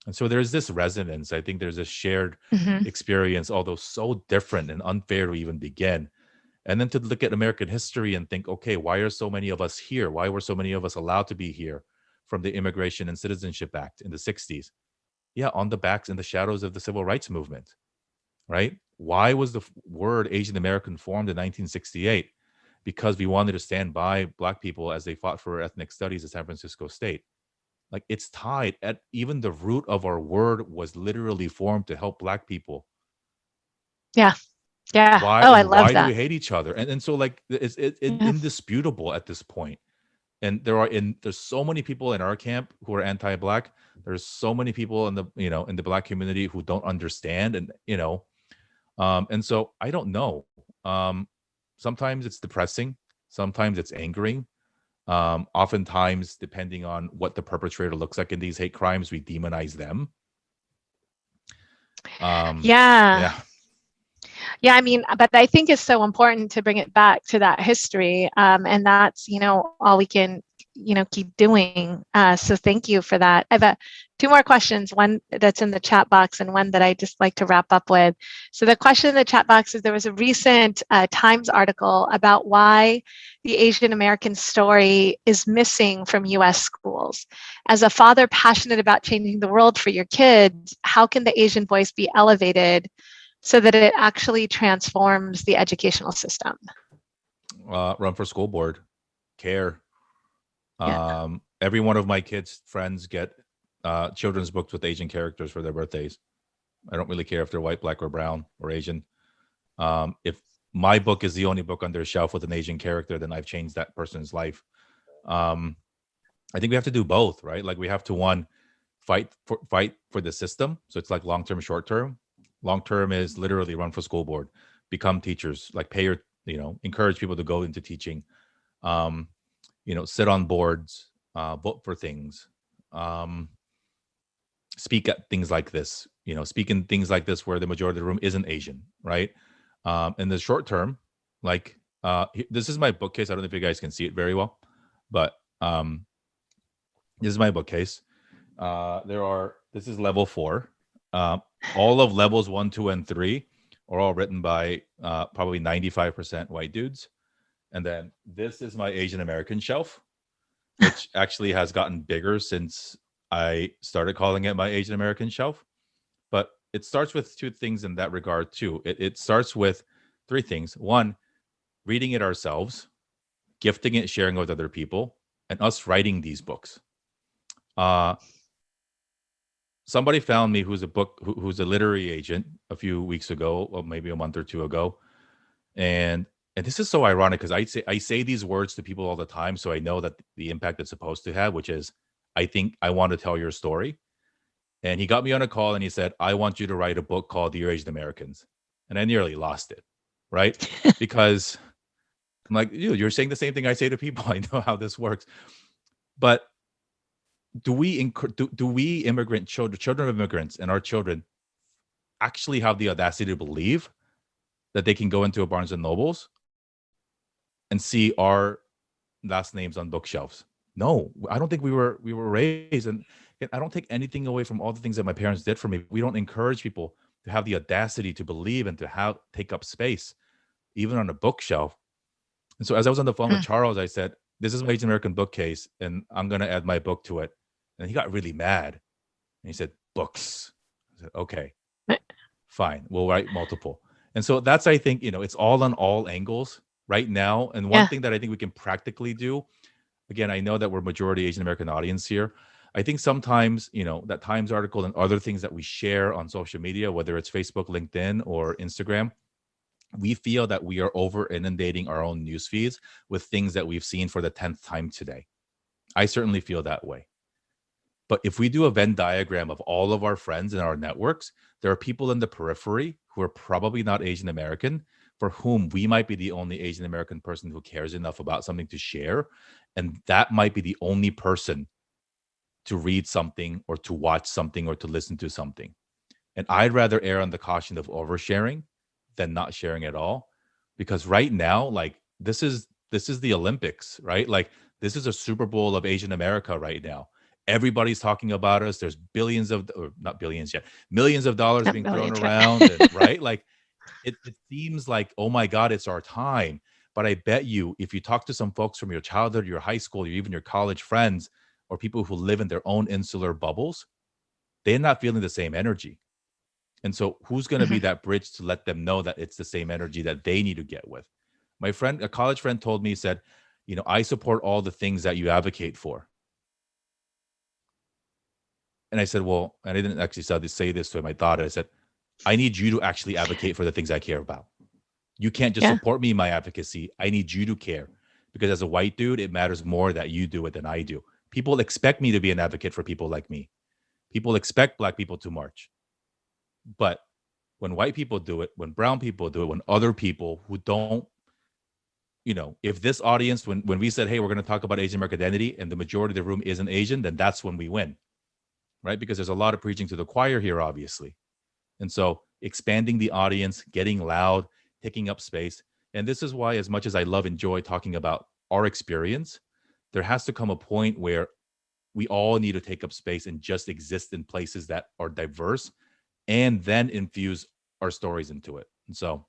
And so there's this resonance. I think there's a shared experience, although so different and unfair to even begin. And then to look at American history and think, okay, why are so many of us here? Why were so many of us allowed to be here from the Immigration and Citizenship Act in the 60s? Yeah, on the backs and the shadows of the Civil Rights Movement, right? Why was the word Asian American formed in 1968? Because we wanted to stand by Black people as they fought for ethnic studies at San Francisco State. Like it's tied at even the root of our word was literally formed to help Black people. Yeah. Why? Oh, I And love why do that. we hate each other? And so like it's indisputable at this point. And there's so many people in our camp who are anti-Black. There's so many people in the, in the Black community who don't understand, and, and so I don't know. Sometimes it's depressing. Sometimes it's angering. Oftentimes, depending on what the perpetrator looks like in these hate crimes, we demonize them. Yeah. Yeah, I mean, but I think it's so important to bring it back to that history. And that's, all we can, keep doing. So thank you for that. I have two more questions, one that's in the chat box and one that I just like to wrap up with. So the question in the chat box is, there was a recent Times article about why the Asian American story is missing from US schools. As a father passionate about changing the world for your kids, how can the Asian voice be elevated so that it actually transforms the educational system? Run for school board. Care. Yeah. Every one of my kids' friends get children's books with Asian characters for their birthdays. I don't really care if they're white, Black, or brown, or Asian. If my book is the only book on their shelf with an Asian character, then I've changed that person's life. I think we have to do both, right? Like, we have to, one, fight for the system. So it's like long-term, short-term. Long-term is literally run for school board, become teachers, like pay your, encourage people to go into teaching, sit on boards, vote for things, speak at things like this, speak in things like this where the majority of the room isn't Asian, right? In the short term, like, this is my bookcase. I don't know if you guys can see it very well, but this is my bookcase. This is level 4. All of levels 1, 2, and 3 are all written by probably 95% white dudes. And then this is my Asian American shelf, which actually has gotten bigger since I started calling it my Asian American shelf. But it starts with 2 things in that regard too. It starts with 3 things. 1, reading it ourselves, gifting it, sharing it with other people, and us writing these books. Somebody found me who's a literary agent a few weeks ago, or maybe a month or 2 ago, and this is so ironic because I say these words to people all the time, so I know that the impact it's supposed to have, which is, I think I want to tell your story. And he got me on a call and he said, I want you to write a book called Dear Asian Americans. And I nearly lost it, right? Because I'm like, you're saying the same thing I say to people. I know how this works. But do we immigrant children of immigrants, and our children actually have the audacity to believe that they can go into a Barnes and Nobles and see our last names on bookshelves? No, I don't think we were raised, and I don't take anything away from all the things that my parents did for me. We don't encourage people to have the audacity to believe and to take up space, even on a bookshelf. And so as I was on the phone with Charles, I said, this is my Asian American bookcase, and I'm going to add my book to it. And he got really mad. And he said, books. I said, okay, fine. We'll write multiple. And so that's, I think, it's all on all angles right now. And one thing that I think we can practically do, again, I know that we're majority Asian American audience here. I think sometimes, that Times article and other things that we share on social media, whether it's Facebook, LinkedIn, or Instagram, we feel that we are over inundating our own news feeds with things that we've seen for the 10th time today. I certainly feel that way. But if we do a Venn diagram of all of our friends in our networks, there are people in the periphery who are probably not Asian American, for whom we might be the only Asian American person who cares enough about something to share. And that might be the only person to read something or to watch something or to listen to something. And I'd rather err on the caution of oversharing than not sharing at all. Because right now, like, this is the Olympics, right? Like, this is a Super Bowl of Asian America right now. Everybody's talking about us. There's millions of dollars being thrown around, and, right? Like, it seems like, oh my God, it's our time. But I bet you, if you talk to some folks from your childhood, your high school, or even your college friends, or people who live in their own insular bubbles, they're not feeling the same energy. And so who's going to be that bridge to let them know that it's the same energy that they need to get with? My friend, a college friend, told me, said, I support all the things that you advocate for. And I said, well, and I didn't actually say this to him. I thought it. I said, I need you to actually advocate for the things I care about. You can't just support me in my advocacy. I need you to care, because as a white dude, it matters more that you do it than I do. People expect me to be an advocate for people like me. People expect Black people to march. But when white people do it, when brown people do it, when other people who don't, if this audience, when we said, hey, we're going to talk about Asian American identity and the majority of the room isn't Asian, then that's when we win, right? Because there's a lot of preaching to the choir here, obviously. And so expanding the audience, getting loud, taking up space. And this is why, as much as I love, enjoy talking about our experience, there has to come a point where we all need to take up space and just exist in places that are diverse and then infuse our stories into it. And so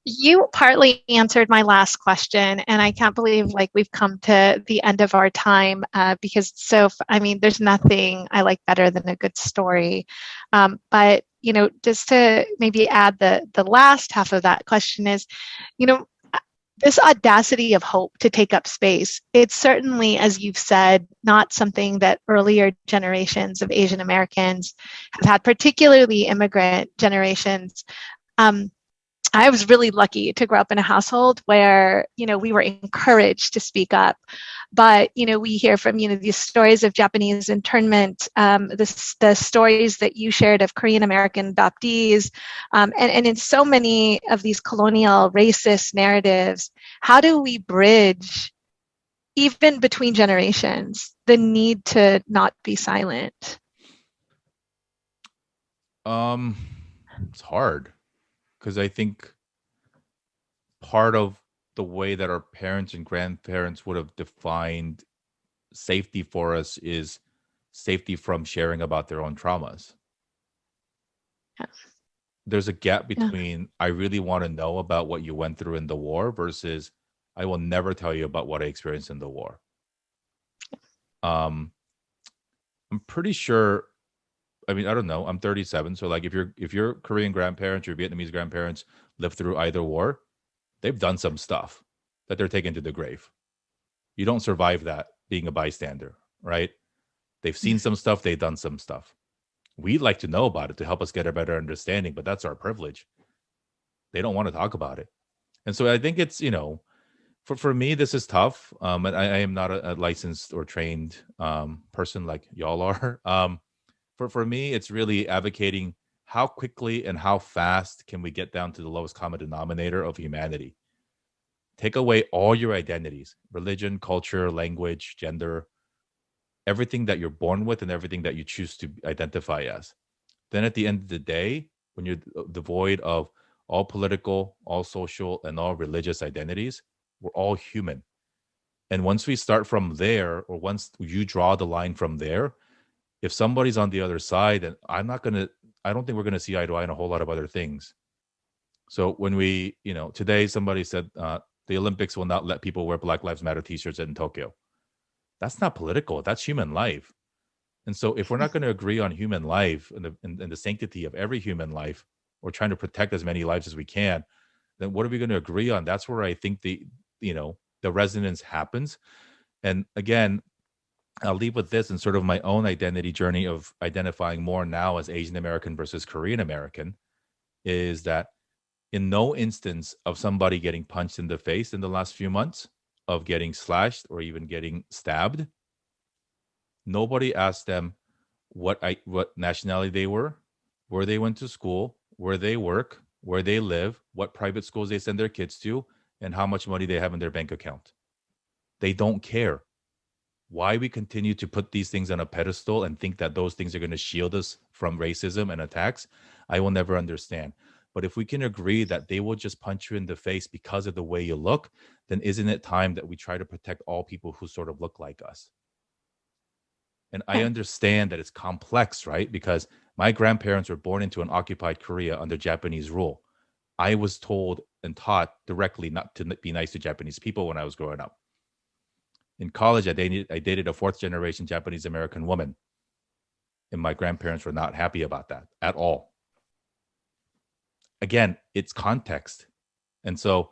you partly answered my last question, and I can't believe we've come to the end of our time because there's nothing I like better than a good story. But just to maybe add the last half of that question is, this audacity of hope to take up space, it's certainly, as you've said, not something that earlier generations of Asian Americans have had, particularly immigrant generations. I was really lucky to grow up in a household where, we were encouraged to speak up. But, we hear from, these stories of Japanese internment, the stories that you shared of Korean American adoptees, and in so many of these colonial racist narratives, how do we bridge, even between generations, the need to not be silent? It's hard. Because I think part of the way that our parents and grandparents would have defined safety for us is safety from sharing about their own traumas. Yes. There's a gap between I really want to know about what you went through in the war versus I will never tell you about what I experienced in the war. I'm pretty sure. I mean, I don't know. I'm 37, so if your Korean grandparents or Vietnamese grandparents lived through either war, they've done some stuff that they're taking to the grave. You don't survive that being a bystander, right? They've seen some stuff, they've done some stuff. We'd like to know about it to help us get a better understanding, but that's our privilege. They don't want to talk about it. And so I think it's, for me, this is tough. And I am not a licensed or trained person like y'all are. For me, it's really advocating how quickly and how fast can we get down to the lowest common denominator of humanity. Take away all your identities, religion, culture, language, gender, everything that you're born with and everything that you choose to identify as. Then at the end of the day, when you're devoid of all political, all social, and all religious identities, we're all human. And once we start from there, or once you draw the line from there, if somebody's on the other side, then I don't think we're going to see eye to eye on a whole lot of other things. So when today somebody said the Olympics will not let people wear Black Lives Matter t-shirts in Tokyo. That's not political. That's human life. And so if we're not going to agree on human life and the sanctity of every human life, or trying to protect as many lives as we can, then what are we going to agree on? That's where I think the resonance happens. And again, I'll leave with this and sort of my own identity journey of identifying more now as Asian American versus Korean American, is that in no instance of somebody getting punched in the face in the last few months, of getting slashed or even getting stabbed, nobody asked them what nationality they were, where they went to school, where they work, where they live, what private schools they send their kids to, and how much money they have in their bank account. They don't care. Why we continue to put these things on a pedestal and think that those things are going to shield us from racism and attacks, I will never understand. But if we can agree that they will just punch you in the face because of the way you look, then isn't it time that we try to protect all people who sort of look like us? And I understand that it's complex, right? Because my grandparents were born into an occupied Korea under Japanese rule. I was told and taught directly not to be nice to Japanese people when I was growing up. In college, I dated a fourth generation Japanese American woman. And my grandparents were not happy about that at all. Again, it's context. And so,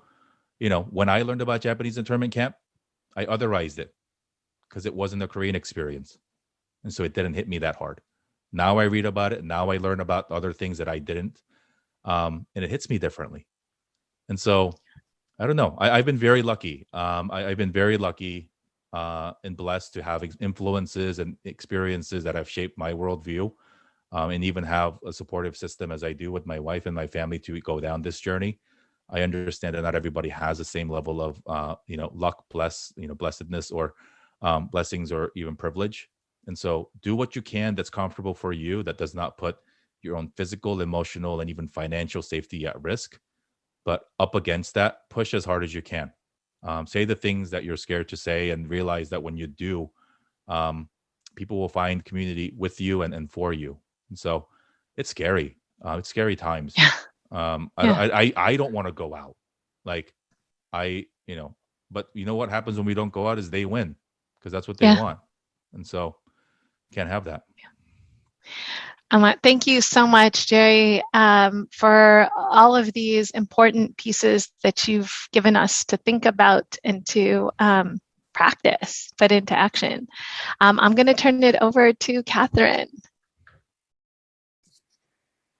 when I learned about Japanese internment camp, I otherized it because it wasn't a Korean experience. And so it didn't hit me that hard. Now I read about it. Now I learn about other things that I didn't. And it hits me differently. And so I don't know. I've been very lucky. I've been very lucky and blessed to have influences and experiences that have shaped my worldview, and even have a supportive system as I do with my wife and my family to go down this journey. I understand that not everybody has the same level of, luck, blessedness, or blessings, or even privilege. And so, do what you can that's comfortable for you, that does not put your own physical, emotional, and even financial safety at risk. But up against that, push as hard as you can. Say the things that you're scared to say, and realize that when you do, um, people will find community with you and for you. And so it's scary. It's scary times. Yeah. I, Yeah. I don't want to go out. Like but you know what happens when we don't go out is they win, because that's what they Yeah. want. And so can't have that. Thank you so much, Jerry, for all of these important pieces that you've given us to think about and to practice, put into action. I'm going to turn it over to Catherine.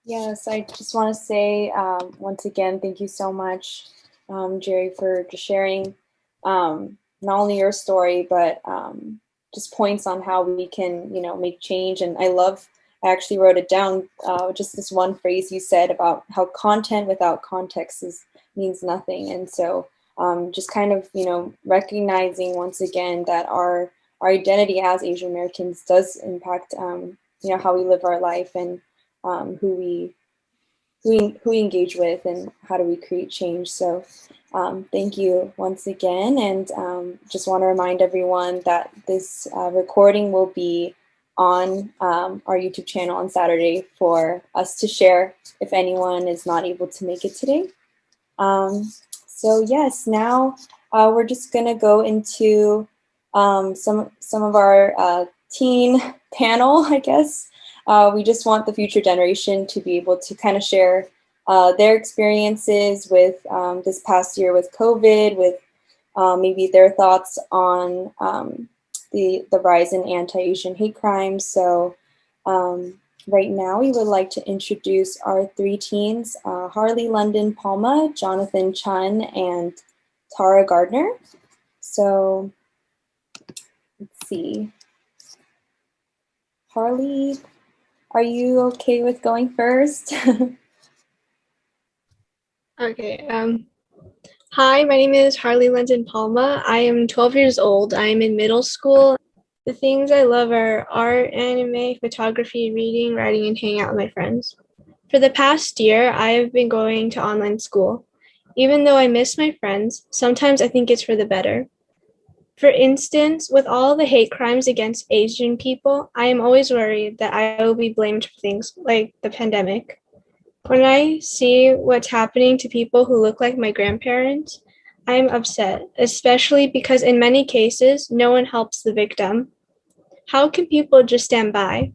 Yes, I just want to say once again, thank you so much, Jerry, for just sharing not only your story, but just points on how we can, make change. And I actually wrote it down, just this one phrase you said about how content without context means nothing. And so just kind of, recognizing once again that our identity as Asian Americans does impact, how we live our life, and who we engage with, and how do we create change. So thank you once again, and just want to remind everyone that this recording will be on our YouTube channel on Saturday for us to share if anyone is not able to make it today. So yes, now we're just gonna go into some of our teen panel, I guess. We just want the future generation to be able to kind of share their experiences with this past year with COVID, with maybe their thoughts on the rise in anti-Asian hate crimes. So right now we would like to introduce our three teens, Harley London Palma, Jonathan Chun, and Tara Gardner. So let's see. Harley, are you okay with going first? Okay. Hi, my name is Harley London Palma. I am 12 years old. I am in middle school. The things I love are art, anime, photography, reading, writing, and hanging out with my friends. For the past year, I have been going to online school. Even though I miss my friends, sometimes I think it's for the better. For instance, with all the hate crimes against Asian people, I am always worried that I will be blamed for things like the pandemic. When I see what's happening to people who look like my grandparents, I'm upset, especially because in many cases, no one helps the victim. How can people just stand by?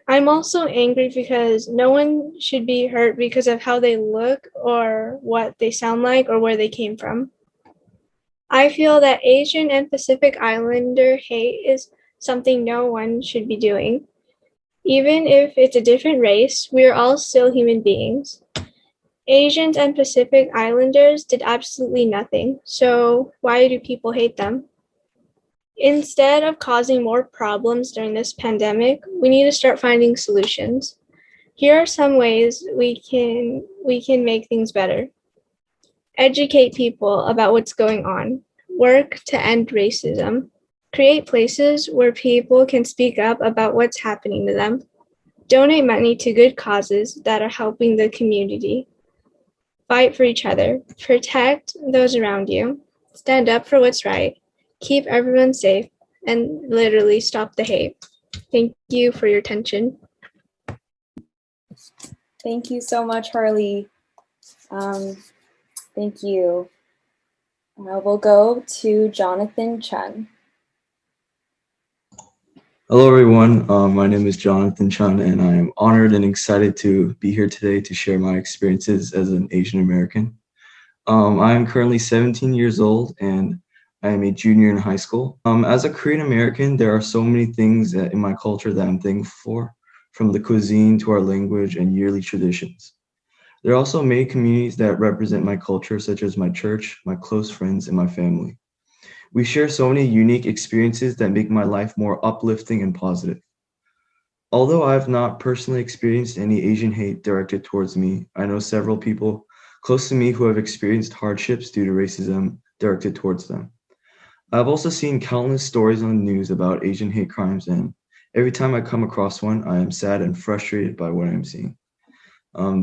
I'm also angry because no one should be hurt because of how they look or what they sound like or where they came from. I feel that Asian and Pacific Islander hate is something no one should be doing. Even if it's a different race, we are all still human beings. Asians and Pacific Islanders did absolutely nothing, so why do people hate them? Instead of causing more problems during this pandemic, we need to start finding solutions. Here are some ways we can make things better. Educate people about what's going on. Work to end racism. Create places where people can speak up about what's happening to them. Donate money to good causes that are helping the community. Fight for each other. Protect those around you. Stand up for what's right. Keep everyone safe, and literally stop the hate. Thank you for your attention. Thank you so much, Harley. Thank you. We'll go to Jonathan Chun. Hello, everyone. My name is Jonathan Chun, and I am honored and excited to be here today to share my experiences as an Asian American. I am currently 17 years old, and I am a junior in high school. As a Korean American, there are so many things in my culture that I'm thankful for, from the cuisine to our language and yearly traditions. There are also many communities that represent my culture, such as my church, my close friends, and my family. We share so many unique experiences that make my life more uplifting and positive. Although I have not personally experienced any Asian hate directed towards me, I know several people close to me who have experienced hardships due to racism directed towards them. I've also seen countless stories on the news about Asian hate crimes, and every time I come across one, I am sad and frustrated by what I'm seeing.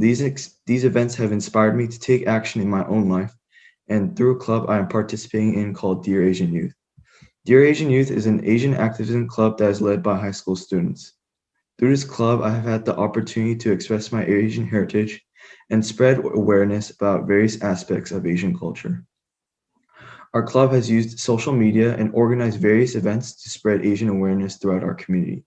These events have inspired me to take action in my own life, and through a club I am participating in called Dear Asian Youth. Dear Asian Youth is an Asian activism club that is led by high school students. Through this club, I have had the opportunity to express my Asian heritage and spread awareness about various aspects of Asian culture. Our club has used social media and organized various events to spread Asian awareness throughout our community.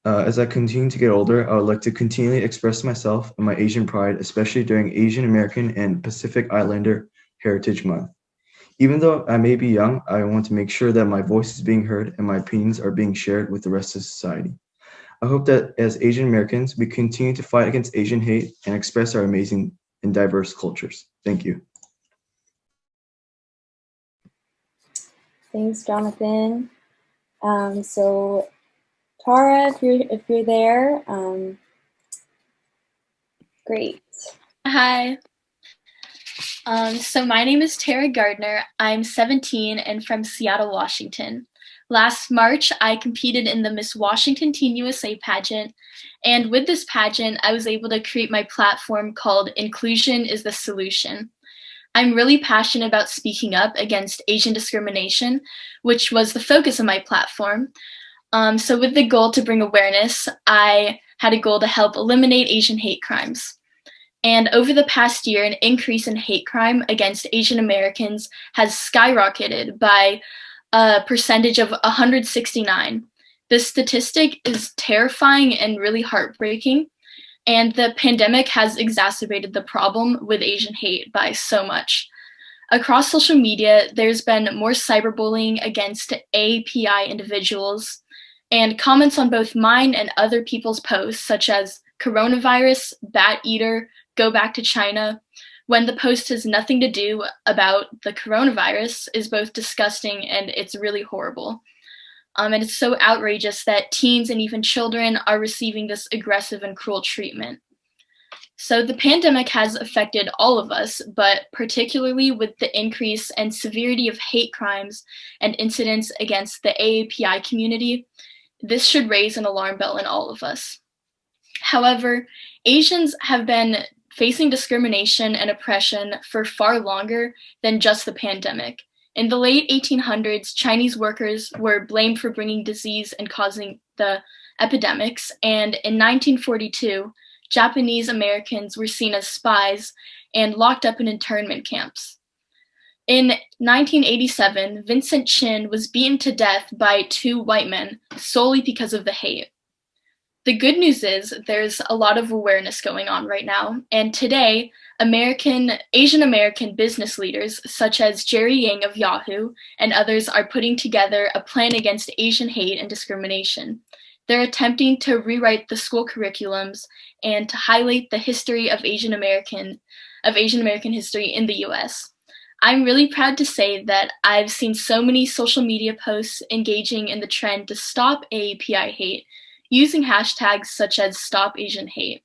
As I continue to get older, I would like to continually express myself and my Asian pride, especially during Asian American and Pacific Islander Heritage Month. Even though I may be young, I want to make sure that my voice is being heard and my opinions are being shared with the rest of society. I hope that as Asian Americans, we continue to fight against Asian hate and express our amazing and diverse cultures. Thank you. Thanks, Jonathan. So Tara, if you're there, great. Hi. So my name is Tara Gardner. I'm 17 and from Seattle, Washington. Last March, I competed in the Miss Washington Teen USA pageant, and with this pageant, I was able to create my platform called Inclusion is the Solution. I'm really passionate about speaking up against Asian discrimination, which was the focus of my platform. So with the goal to bring awareness, I had a goal to help eliminate Asian hate crimes. And over the past year, an increase in hate crime against Asian Americans has skyrocketed by a percentage of 169. This statistic is terrifying and really heartbreaking, and the pandemic has exacerbated the problem with Asian hate by so much. Across social media, there's been more cyberbullying against API individuals, and comments on both mine and other people's posts, such as coronavirus, bat eater, go back to China, when the post has nothing to do about the coronavirus, is both disgusting and it's really horrible. And it's so outrageous that teens and even children are receiving this aggressive and cruel treatment. So the pandemic has affected all of us, but particularly with the increase and severity of hate crimes and incidents against the AAPI community, this should raise an alarm bell in all of us. However, Asians have been facing discrimination and oppression for far longer than just the pandemic. In the late 1800s, Chinese workers were blamed for bringing disease and causing the epidemics, and in 1942, Japanese Americans were seen as spies and locked up in internment camps. In 1987, Vincent Chin was beaten to death by 2 white men solely because of the hate. The good news is there's a lot of awareness going on right now, and today, Asian American business leaders such as Jerry Yang of Yahoo and others are putting together a plan against Asian hate and discrimination. They're attempting to rewrite the school curriculums and to highlight the history of Asian American history in the US. I'm really proud to say that I've seen so many social media posts engaging in the trend to stop AAPI hate, using hashtags such as Stop Asian Hate.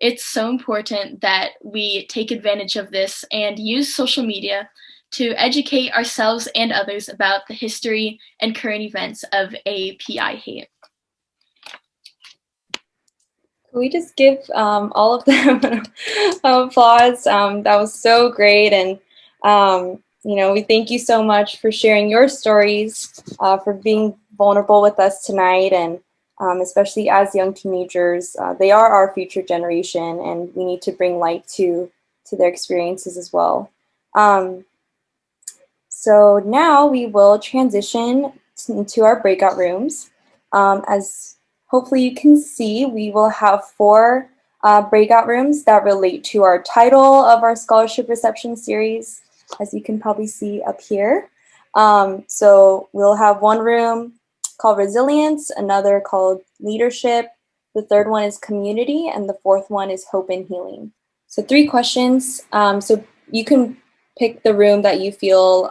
It's so important that we take advantage of this and use social media to educate ourselves and others about the history and current events of AAPI hate. Can we just give all of them applause? That was so great. And, we thank you so much for sharing your stories, for being vulnerable with us tonight. And especially as young teenagers, they are our future generation, and we need to bring light to their experiences as well. So now we will transition into our breakout rooms. As hopefully you can see, we will have 4 breakout rooms that relate to our title of our scholarship reception series, as you can probably see up here. So we'll have one room called Resilience, another called Leadership, the third one is community, and the fourth one is hope and healing. So 3 questions. So you can pick the room that you feel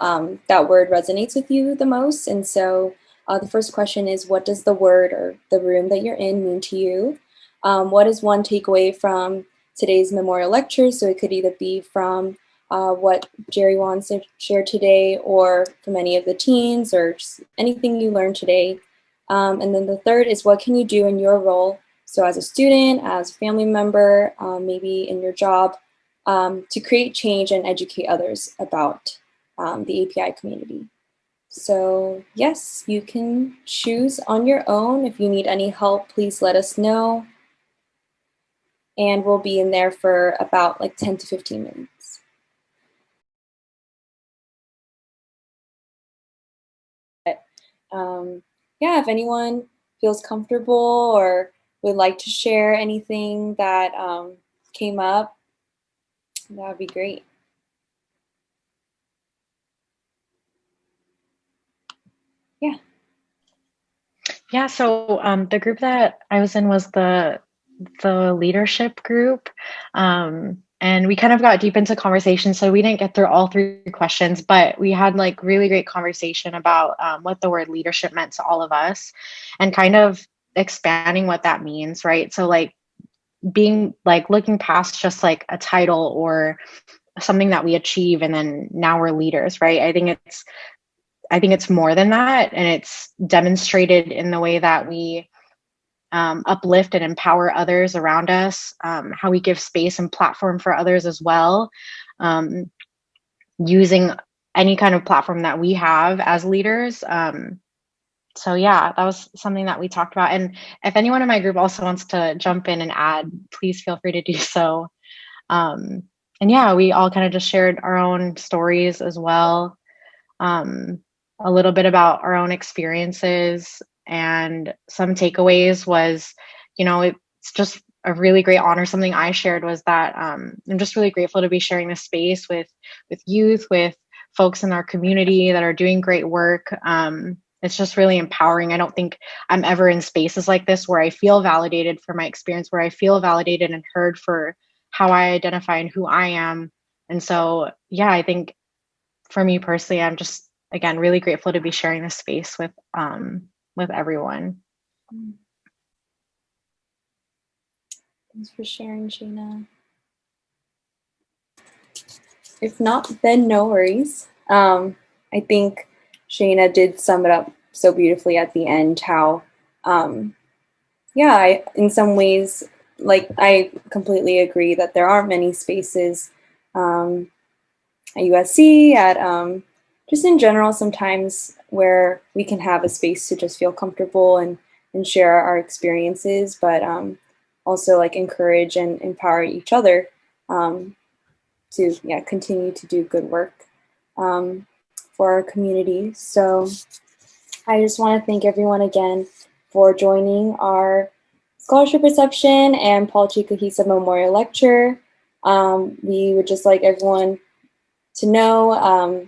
that word resonates with you the most. And so the first question is, what does the word or the room that you're in mean to you? What is one takeaway from today's memorial lecture? So it could either be from what Jerry wants to share today, or from any of the teens, or just anything you learned today. And then the third is, what can you do in your role? So as a student, as a family member, maybe in your job, to create change and educate others about the API community. So yes, you can choose on your own. If you need any help, please let us know. And we'll be in there for about like 10 to 15 minutes. Yeah, if anyone feels comfortable or would like to share anything that came up, that would be great. Yeah. Yeah, so the group that I was in was the leadership group. And we kind of got deep into conversation, so we didn't get through all 3 questions, but we had like really great conversation about what the word leadership meant to all of us, and kind of expanding what that means, right? So like being like looking past just like a title or something that we achieve and then now we're leaders, right? I think it's more than that, and it's demonstrated in the way that we uplift and empower others around us, how we give space and platform for others as well, using any kind of platform that we have as leaders. So yeah, that was something that we talked about. And if anyone in my group also wants to jump in and add, please feel free to do so. And yeah, we all kind of just shared our own stories as well. A little bit about our own experiences, and some takeaways was, it's just a really great honor. Something I shared was that I'm just really grateful to be sharing this space with youth, with folks in our community that are doing great work. It's just really empowering. I don't think I'm ever in spaces like this where I feel validated for my experience, where I feel validated and heard for how I identify and who I am. And so, yeah, I think for me personally, I'm just, again, really grateful to be sharing this space with everyone. Thanks for sharing, Shayna. If not, then no worries. I think Shayna did sum it up so beautifully at the end, how, yeah, in some ways, like, I completely agree that there aren't many spaces at USC, at just in general sometimes, where we can have a space to just feel comfortable and share our experiences, but also like encourage and empower each other to continue to do good work for our community. So I just want to thank everyone again for joining our scholarship reception and Paul Chikahisa Memorial Lecture. We would just like everyone to know,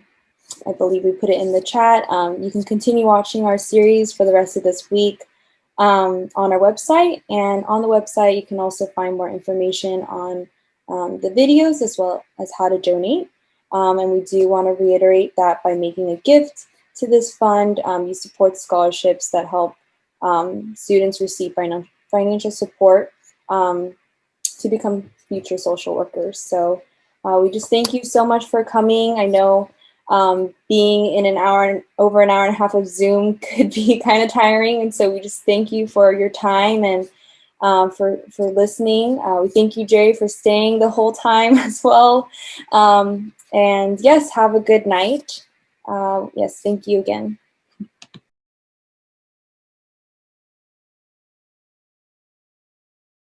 I believe we put it in the chat, you can continue watching our series for the rest of this week on our website. And on the website, you can also find more information on the videos, as well as how to donate. And we do want to reiterate that by making a gift to this fund, you support scholarships that help students receive financial support to become future social workers. So we just thank you so much for coming. I know being in over an hour and a half of Zoom could be kind of tiring, and so we just thank you for your time and for listening. We thank you, Jerry, for staying the whole time as well. And yes, have a good night. Yes, thank you again.